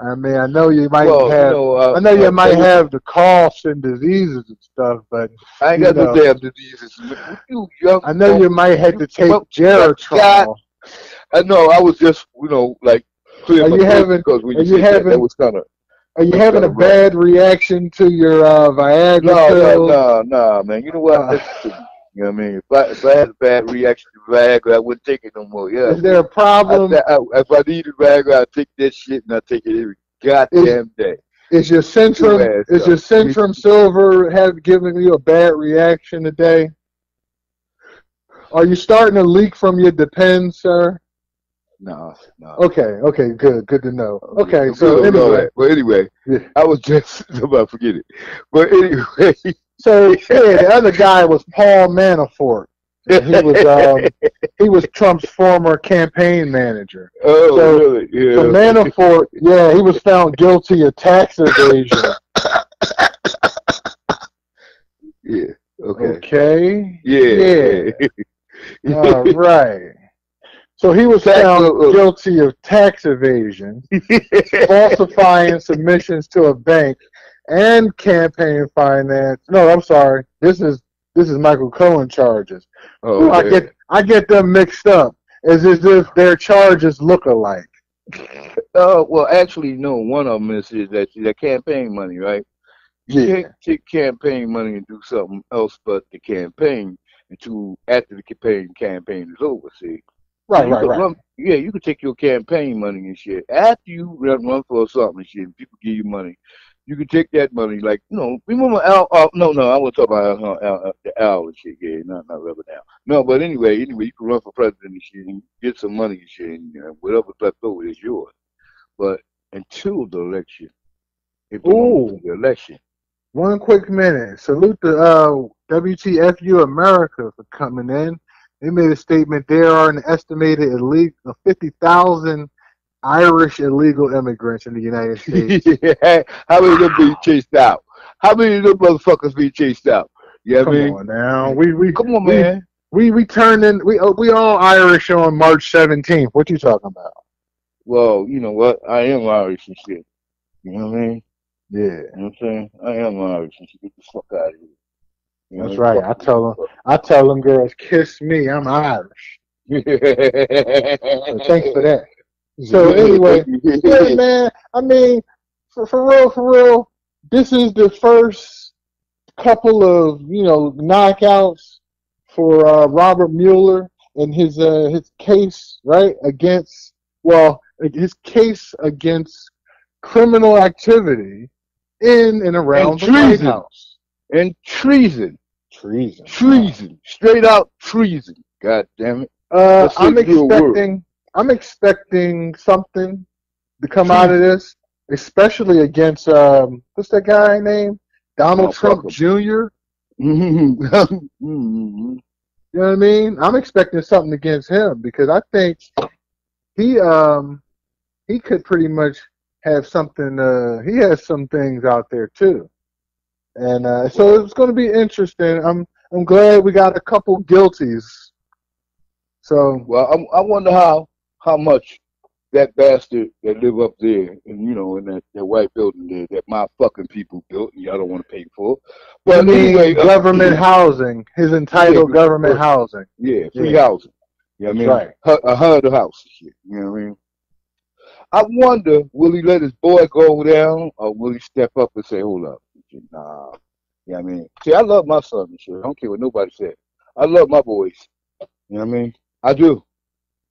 I mean, I know you might Well, have, I know you might have the coughs and diseases and stuff, but I ain't got no damn diseases. You young, I know you might have to take Geritol. I know. I was just, like clear my throat because when you said that was kind of. Are you having a bad reaction to your Viagra pills? No, man. You know what? You know what I mean? If I had a bad reaction to Viagra, I wouldn't take it no more. Yeah. Is there a problem? If I needed Viagra, I'd take that shit and I'd take it every goddamn day. Is your Centrum Silver have given you a bad reaction today? Are you starting to leak from your Depends, sir? No. Okay, good to know. Okay, so anyway, yeah. I was just about to forget it. But anyway, so yeah, the other guy was Paul Manafort. He was Trump's former campaign manager. Oh, so, really? Yeah. So Manafort, yeah, he was found guilty of tax evasion. Yeah. Okay. Okay. Yeah. All right. So he was found guilty of tax evasion, falsifying submissions to a bank, and campaign finance. No, I'm sorry. This is Michael Cohen charges. Oh, I get them mixed up. As if their charges look alike. Well, actually, no. One of them is that campaign money, right? You can't take campaign money and do something else but the campaign until after the campaign is over. See. Right. You could take your campaign money and shit. After you run for something and shit, people give you money. You can take that money, like, remember Al, no, I want to talk about the Al and shit, yeah, not Rubber now. No, but anyway, you can run for president and shit and get some money and shit, and whatever's left over is yours. But until the election, the election. One quick minute. Salute the WTFU America for coming in. They made a statement. There are an estimated 50,000 Irish illegal immigrants in the United States. Yeah. How many of them being chased out? How many of them motherfuckers being chased out? You know what I mean? Come on now. Come on, man. We turned in. We all Irish on March 17th. What you talking about? Well, you know what? I am Irish and shit. You know what I mean? Yeah. You know what I'm saying? I am Irish and shit. Get the fuck out of here. That's right. I tell them girls, kiss me. I'm Irish. So thanks for that. So anyway, yeah, man. I mean, for real, this is the first couple of knockouts for Robert Mueller and his case, right, his case against criminal activity in and around the White House. And treason. Straight out treason. God damn it. I'm expecting something to come out of this, especially against what's that guy name? Donald Trump Jr. You know what I mean? I'm expecting something against him because I think he could pretty much have something. He has some things out there too. And so it's going to be interesting. I'm glad we got a couple guilties. So I wonder how much that bastard that live up there and in that white building there that my fucking people built and y'all don't want to pay for. But anyway, government housing, his entitled government housing. Yeah, free housing. You know what I mean? Right. A HUD house and shit. You know what I mean? I wonder, will he let his boy go down or will he step up and say, hold up? Nah. You know what I mean? See, I love my son and shit. I don't care what nobody said. I love my boys. You know what I mean? I do.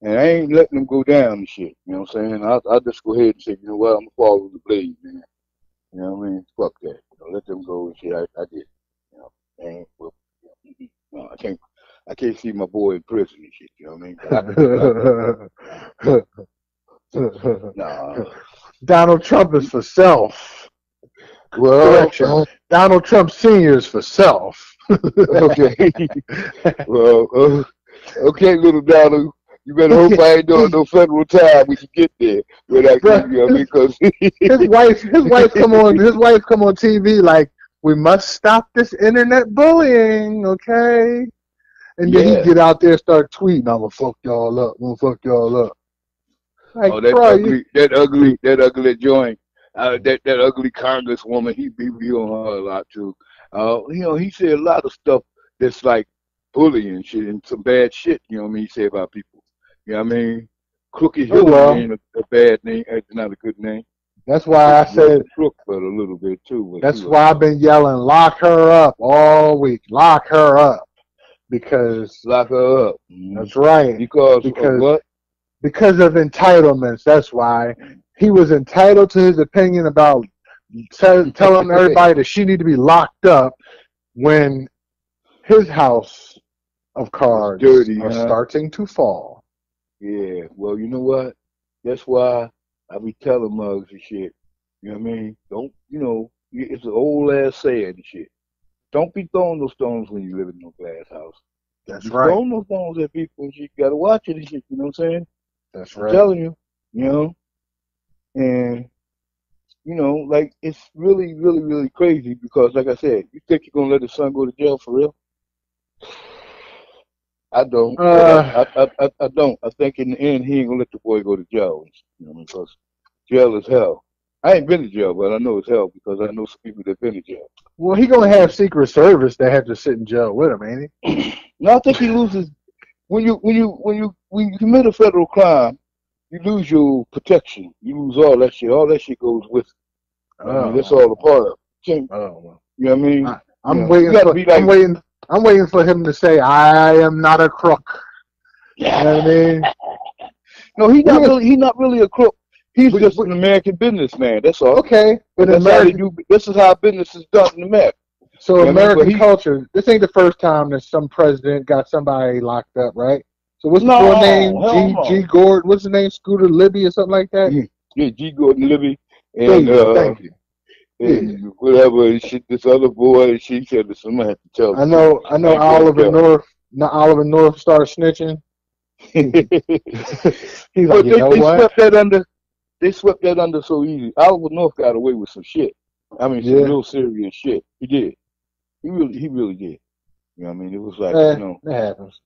And I ain't letting them go down and shit. You know what I'm saying? I'll just go ahead and say, you know what, I'm going to follow the blade, man. You know what I mean? Fuck that. Let them go and shit. I did. And well, no, I can't see my boy in prison and shit. You know what I mean? Nah. Donald Trump is for self. Well, Correction. Donald Trump Sr. is for self. okay. Well, okay, little Donald. You better hope I ain't doing no federal time when you get there. When I get, you know what I mean? Because his wife come on TV like, we must stop this internet bullying, okay? And then he get out there and start tweeting, I'm gonna fuck y'all up. I'm gonna fuck y'all up. Like, oh, that ugly joint. That ugly congresswoman, he be on her a lot too. You know, he said a lot of stuff that's like bullying and shit and some bad shit, you know what I mean, he said about people. You know what I mean? Crooked Hillary ain't a bad name. It's not a good name. That's why I said crook, but a little bit too. That's why I've been yelling, lock her up all week. Lock her up. Because lock her up. That's right. Because of what? Because of entitlements. That's why. He was entitled to his opinion about telling everybody that she need to be locked up when his house of cards are starting to fall. Yeah, well, you know what? That's why I be telling mugs and shit. You know what I mean? Don't, you know, it's an old ass saying and shit. Don't be throwing no stones when you live in no glass house. That's right. Throwing no stones at people and shit. You gotta watch it and shit, you know what I'm saying? That's right. I'm telling you, you know? And, you know, like, it's really, really, really crazy because, like I said, you think you're gonna let his son go to jail for real? I don't. I don't. I think in the end he ain't gonna let the boy go to jail. You know, because jail is hell. I ain't been to jail, but I know it's hell because I know some people that been to jail. Well, he gonna have Secret Service that have to sit in jail with him, ain't he? No, I think he loses when you commit a federal crime. You lose your protection. You lose all that shit. All that shit goes with it. I mean, that's all a part of it. You know what I mean? I'm waiting for him to say, I am not a crook. You know what I mean? No, he's not really a crook. He's just an American businessman. That's all. Okay. But this is how business is done in America. So American culture, this ain't the first time that some president got somebody locked up, right? So what's the full name? G. Gordon. What's the name? Scooter Libby or something like that? Yeah, G. Gordon Libby. And, thank you. And whatever shit, this other boy, she said that someone had to tell. I know Oliver North. Oliver North started snitching. He's like, they swept that under so easy. Oliver North got away with some shit. I mean, some real serious shit. He did. He really did. You know what I mean? It was like, you know. It happens.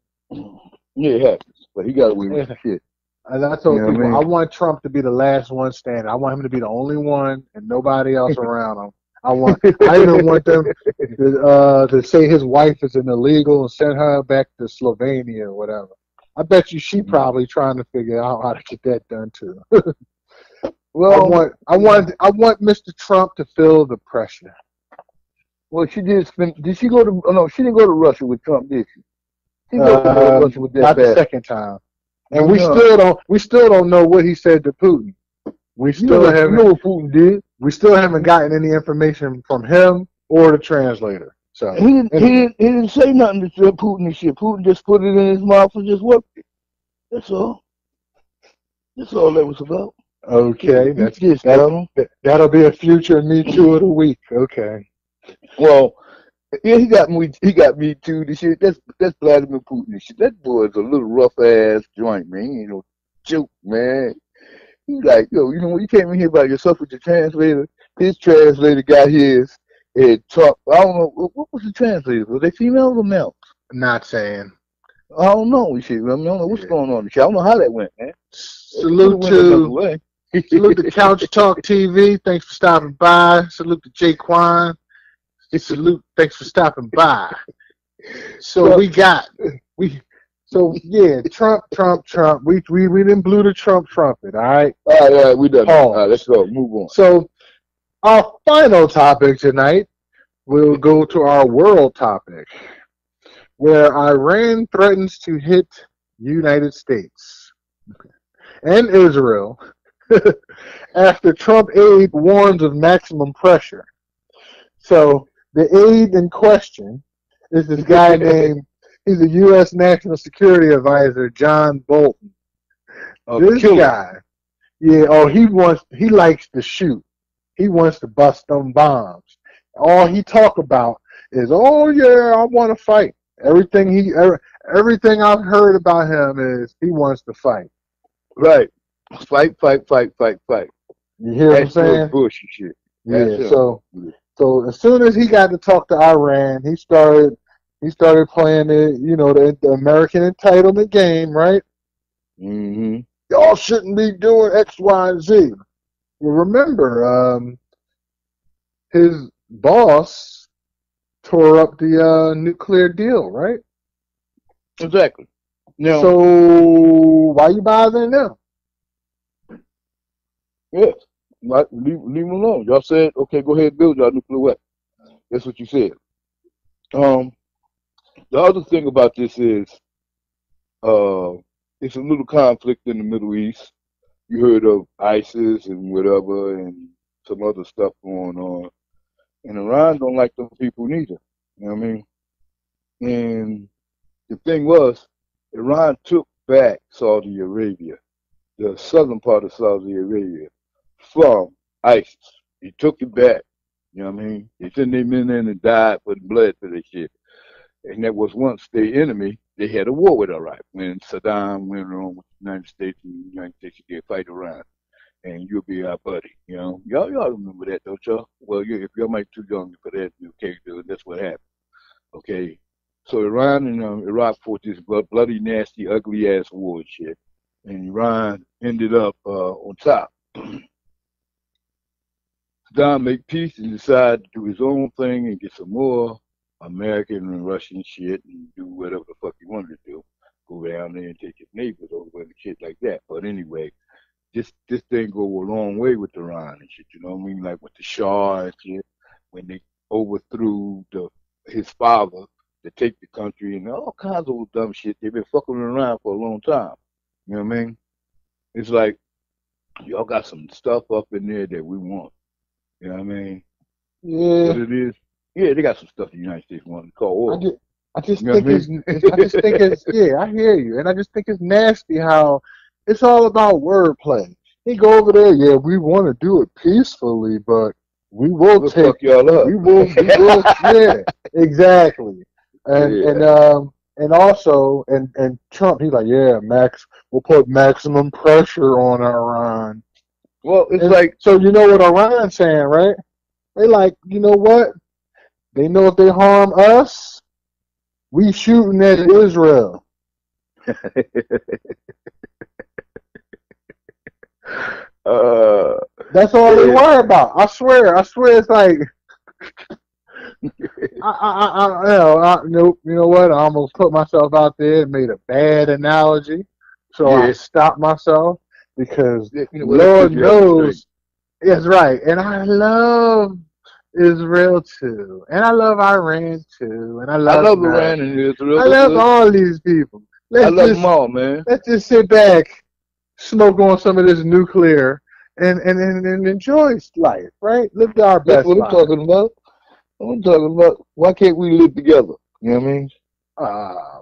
Yeah, it happens. But he got away with some shit. And I told people, I want Trump to be the last one standing. I want him to be the only one and nobody else around him. I even want them to say his wife is an illegal and send her back to Slovenia or whatever. I bet you she probably trying to figure out how to get that done too. Well, I want Mr. Trump to feel the pressure. Well, she did spend. Did she go to? Oh no, she didn't go to Russia with Trump, did she? She go to Russia with that. Not the second time. And we still don't know what he said to Putin. We still haven't. You know what Putin did? We still haven't gotten any information from him or the translator. So he didn't say nothing to Putin and shit. Putin just put it in his mouth and just whipped it. That's all. That's all that was about. Okay, that'll be a future METOO of the week. Okay. Well, yeah, he got me too. The shit. That's Vladimir Putin and shit. That boy is a little rough ass joint, man. He ain't no joke, man. He's like, yo, you know, when you came in here by yourself with your translator, his translator got his and talk. I don't know what was the translator. Was they females or males? Not saying. I don't know. Shit. I mean, I don't know what's going on. I don't know how that went, man. Salute to Couch Talk TV. Thanks for stopping by. Salute to Jay Quan. Thanks for stopping by. So Trump. We didn't blew the Trump trumpet. All right. All right, we done. All right, let's go. Move on. So our final topic tonight, we'll go to our world topic, where Iran threatens to hit United States and Israel after Trump aide warns of maximum pressure. So the aide in question It's this guy named, he's a U.S. National Security Advisor, John Bolton. This guy, yeah, he likes to shoot. He wants to bust them bombs. All he talk about is, oh yeah, I want to fight. Everything I've heard about him is he wants to fight. Right. Fight. You hear what I'm saying? Bush and shit. Yeah. So as soon as he got to talk to Iran, he started playing the American entitlement game, right? Mm-hmm. Y'all shouldn't be doing X, Y, and Z. Well, remember, his boss tore up the nuclear deal, right? Exactly. Now, so why you bothering them? Yes. Leave them alone. Y'all said, okay, go ahead and build y'all nuclear weapon. That's what you said. The other thing about this is, it's a little conflict in the Middle East. You heard of ISIS and whatever and some other stuff going on. And Iran don't like them people neither. You know what I mean? And the thing was, Iran took back Saudi Arabia, the southern part of Saudi Arabia, from ISIS. He took it back. You know what I mean? They sent them in there and died for the blood for this shit. And that was once their enemy. They had a war with Iraq when Saddam went on with the United States, and the United States did fight Iran. And you'll be our buddy. You know, y'all remember that, don't y'all? Well, if y'all might be too young for that, okay, that's what happened. Okay, so Iran and Iraq fought this bloody, nasty, ugly ass war and shit, and Iran ended up on top. Saddam made peace and decided to do his own thing and get some more American and Russian shit and do whatever the fuck he wanted to do. Go down there and take his neighbors over and shit like that. But anyway, this thing go a long way with Iran and shit, you know what I mean? Like with the Shah and shit, when they overthrew his father to take the country and all kinds of old dumb shit. They've been fucking around for a long time. You know what I mean? It's like, y'all got some stuff up in there that we want. You know what I mean? Yeah. What it is? Yeah, they got some stuff the United States wants to call oil. I just think it's yeah, I hear you. And I just think it's nasty how it's all about wordplay. He go over there, yeah, we want to do it peacefully, but we'll fuck y'all up. We will yeah, exactly. And also Trump, he's like, yeah, we'll put maximum pressure on Iran. Well, so you know what Iran's saying, right? They like, you know what? They know if they harm us, we shooting at Israel. That's all they worry about. I swear it's like nope. You know what? I almost put myself out there and made a bad analogy, so I stopped myself because Lord knows, that's right. And I love Israel too, and I love Iran too, and I love Iran and Israel. I love all these people. I love them all, man. Let's just sit back, smoke on some of this nuclear, and enjoy life, right? Live our best life. That's what I'm talking about. I'm talking about why can't we live together? You know what I mean?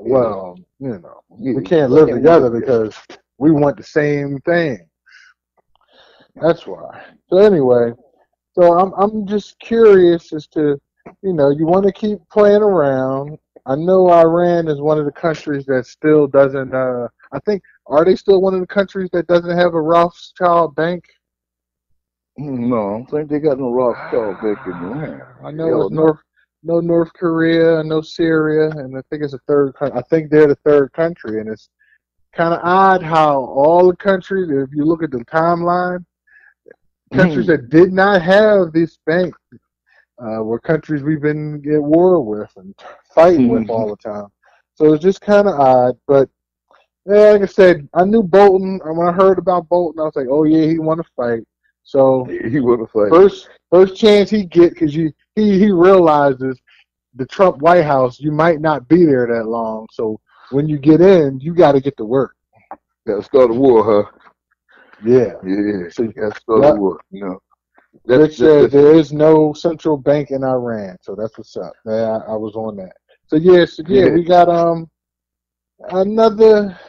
Well, you know, we can't live together because we want the same thing. That's why. So anyway, I'm just curious as to, you know, you want to keep playing around. I know Iran is one of the countries that still doesn't. I think, are they still one of the countries that doesn't have a Rothschild bank? No, I don't think they got no Rothschild bank in Iran. I know it's North Korea, no Syria, and I think it's a third country. I think they're the third country, and it's kind of odd how all the countries, if you look at the timeline, countries that did not have this bank were countries we've been at war with and fighting with all the time. So it's just kind of odd, but yeah, like I said, I knew Bolton. When I heard about Bolton, I was like, oh yeah, he want to fight. So he want to fight. First chance he get, because he realizes the Trump White House, you might not be there that long. So when you get in, you got to get to work. Got to start a war, huh? Yeah. Yeah. So you got to start a war. You know. Rich said there is no central bank in Iran, so that's what's up. Yeah, I was on that. So yeah, we got another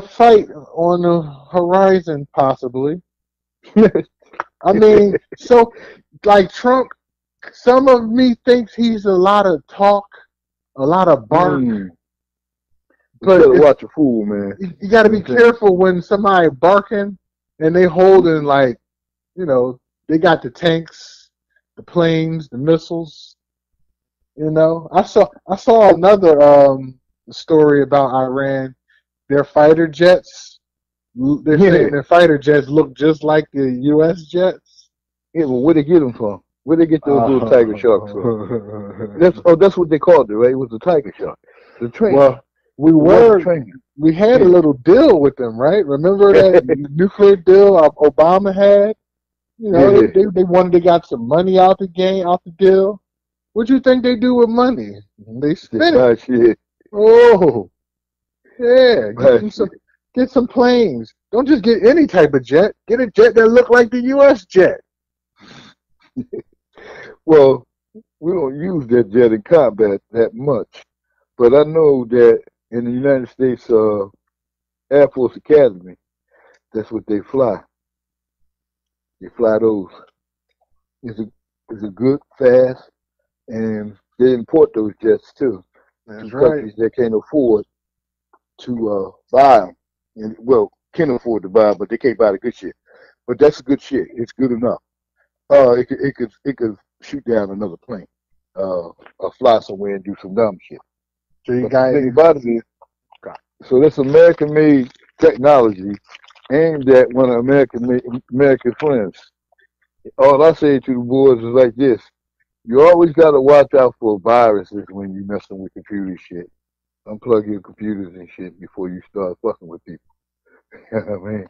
fight on the horizon, possibly. I mean, so like Trump, some of me thinks he's a lot of talk, a lot of bark. But you gotta watch a fool, man. You got to be careful when somebody barking and they holding, like, you know, they got the tanks, the planes, the missiles. You know, I saw another story about Iran. Their fighter jets, they're saying their fighter jets look just like the U.S. jets. Yeah, well, where they get them from? Where they get those little tiger sharks from? That's what they called it, right? It was the tiger shark. The train. Well, we had a little deal with them, right? Remember that nuclear deal Obama had? You know, they wanted to got some money out the deal. What you think they do with money? They spend it. Shit. Oh, yeah. Get some planes. Don't just get any type of jet. Get a jet that look like the U.S. jet. Well, we don't use that jet in combat that much, but I know that in the United States Air Force Academy, that's what they fly. They fly those. It's a good, fast, and they import those jets too. That's to right. Countries that can't afford to buy them. And, well, can afford to buy them, but they can't buy the good shit. But that's good shit. It's good enough. It could shoot down another plane, or fly somewhere and do some dumb shit. So you but got the thing about it is, so that's American-made technology aimed at one of American friends. All I say to the boys is like this: you always got to watch out for viruses when you messing with computer shit. Unplug your computers and shit before you start fucking with people. You know what I mean?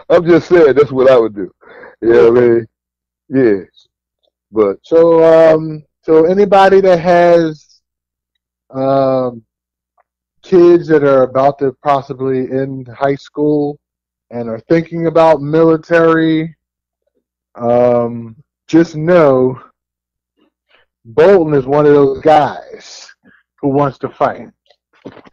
I'm just saying that's what I would do. You know what I mean? Yeah. But so anybody that has kids that are about to possibly end high school and are thinking about military, just know Bolton is one of those guys who wants to fight.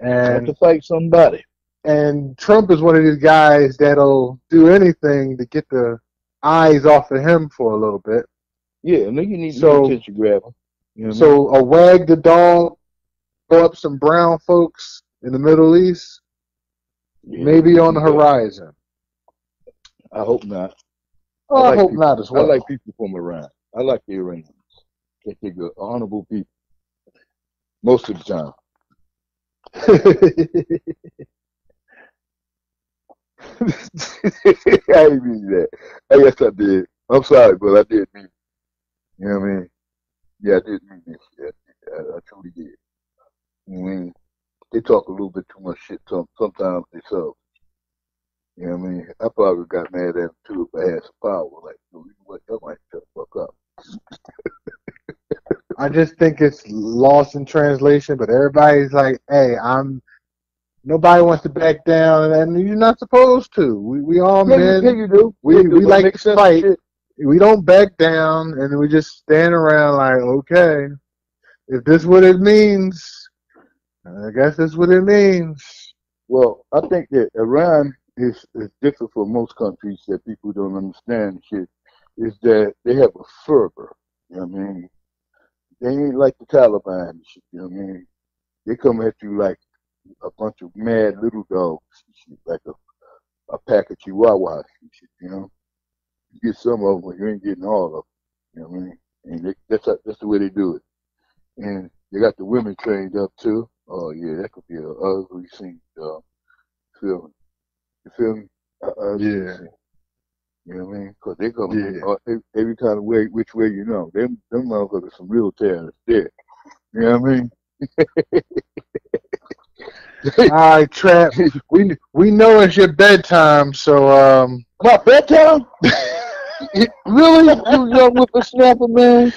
And to fight somebody. And Trump is one of these guys that'll do anything to get the eyes off of him for a little bit. Yeah, no, you need to attention grabber. You know so a wag the dog, go up some brown folks in the Middle East, maybe on the horizon. I hope not. Well, I hope not as well. I like people from Iran. I like the Iranians. They're good, honorable people. Most of the time. I didn't mean that. I guess I did. I'm sorry, but I did mean it. You know what I mean? Yeah, I did mean this. Yeah, I truly did. I mean, they talk a little bit too much shit sometimes themselves. You know what I mean? I probably got mad at them too if I had some power. Like, you know what? I might shut the fuck up. I just think it's lost in translation, but everybody's like, hey, nobody wants to back down, and you're not supposed to. We all men. Yeah, you do. We like to fight. We don't back down, and we just stand around like, okay, if this is what it means, I guess that's what it means. Well, I think that Iran is different from most countries that people don't understand. Shit, is that they have a fervor. You know what I mean? They ain't like the Taliban and shit. You know what I mean? They come at you like a bunch of mad little dogs, shit, like a pack of chihuahuas and shit, you know. You get some of them, but you ain't getting all of them. You know what I mean? And that's the way they do it. And they got the women trained up too. Oh yeah, that could be an ugly scene. Film. You feel me? Yeah. You know what I mean? Because they come every kind of way, which way you know. Them motherfuckers some real terrorists there. You know what I mean? All right, Trap. We know it's your bedtime, so My bedtime? Really? You young whippersnapper, man?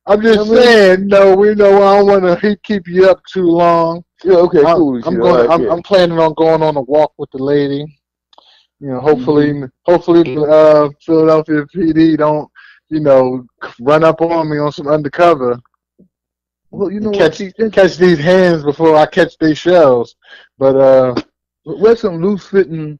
I'm just saying. No, we know. I don't want to keep you up too long. Yeah, okay, cool. I'm planning on going on a walk with the lady. You know, hopefully the Philadelphia PD don't, run up on me on some undercover. Well, you know catch what? catch these hands before I catch these shells. But wear some loose fitting,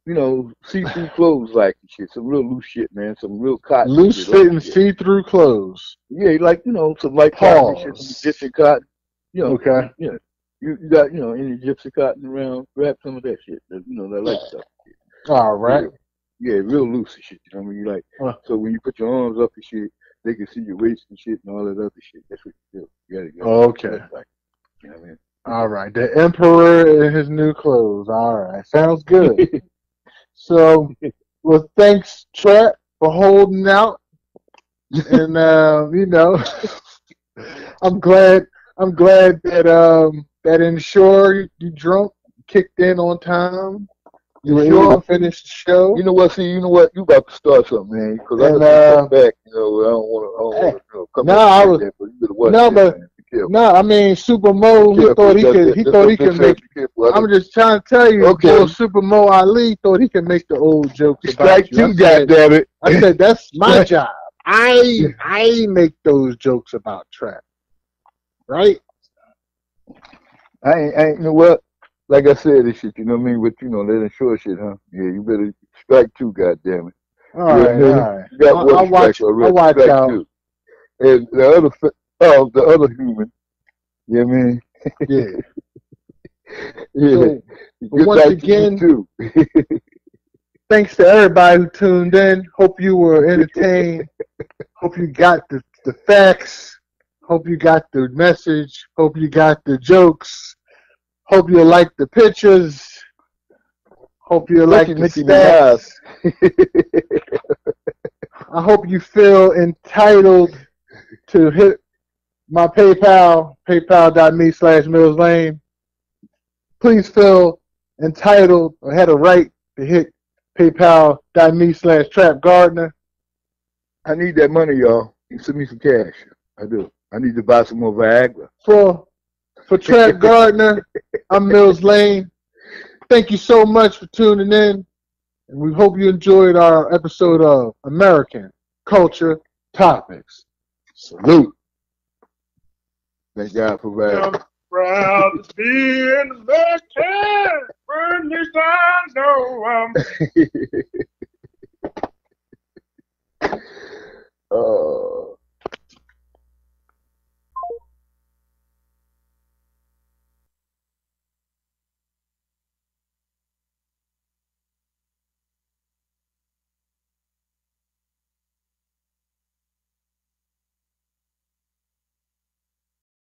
you know, see-through clothes like and shit. Some real loose shit, man. Some real cotton loose shit. Like fitting shit. see-through clothes. Yeah, like, you know, some light cotton shit, some Pause. Egyptian cotton. You know, Okay. yeah. You got, you know, any Egyptian cotton around, grab some of that shit. You know, that light stuff. All right. Yeah, real loose and shit. You know what I mean? Like, so when you put your arms up and shit, they can see your waist and shit and all that other shit. That's what you do. You gotta Okay. like, you know what I mean? All right. The Emperor in his new clothes. All right. Sounds good. So, well, thanks, Trap, for holding out. And you know, I'm glad that that Ensure you drunk kicked in on time. You were able to finish the show. You know what? See, you know what? You about to start something, man. Because I just come back. You know, I don't want to come back. But you better watch no, I mean Super Mo. He thought he could make. I'm just trying to tell you, okay. Super Mo Ali thought he could make the old jokes about you. Goddammit. I said that's my job. I make those jokes about Trap, right? I ain't. You know what? Like I said, this shit. You know what I mean? But you know that Ensure shit, huh? Yeah, you better strike two. Goddammit. All right. You got one strike already. I'll watch out. Two. And the other human. You know what I mean? Yeah. Yeah. So, once again, too. Thanks to everybody who tuned in. Hope you were entertained. Hope you got the facts. Hope you got the message. Hope you got the jokes. Hope you like the pictures. Hope you like the Nicki stats. I hope you feel entitled to hit my PayPal, paypal.me/MillsLane. Please feel entitled or had a right to hit paypal.me/TrapGardner. I need that money, y'all. You send me some cash. I do. I need to buy some more Viagra. For Trap Gardner, I'm Mills Lane. Thank you so much for tuning in. And we hope you enjoyed our episode of American Culture Topics. Salute. Thank God for that. I'm proud to be an American. Burn these times, no,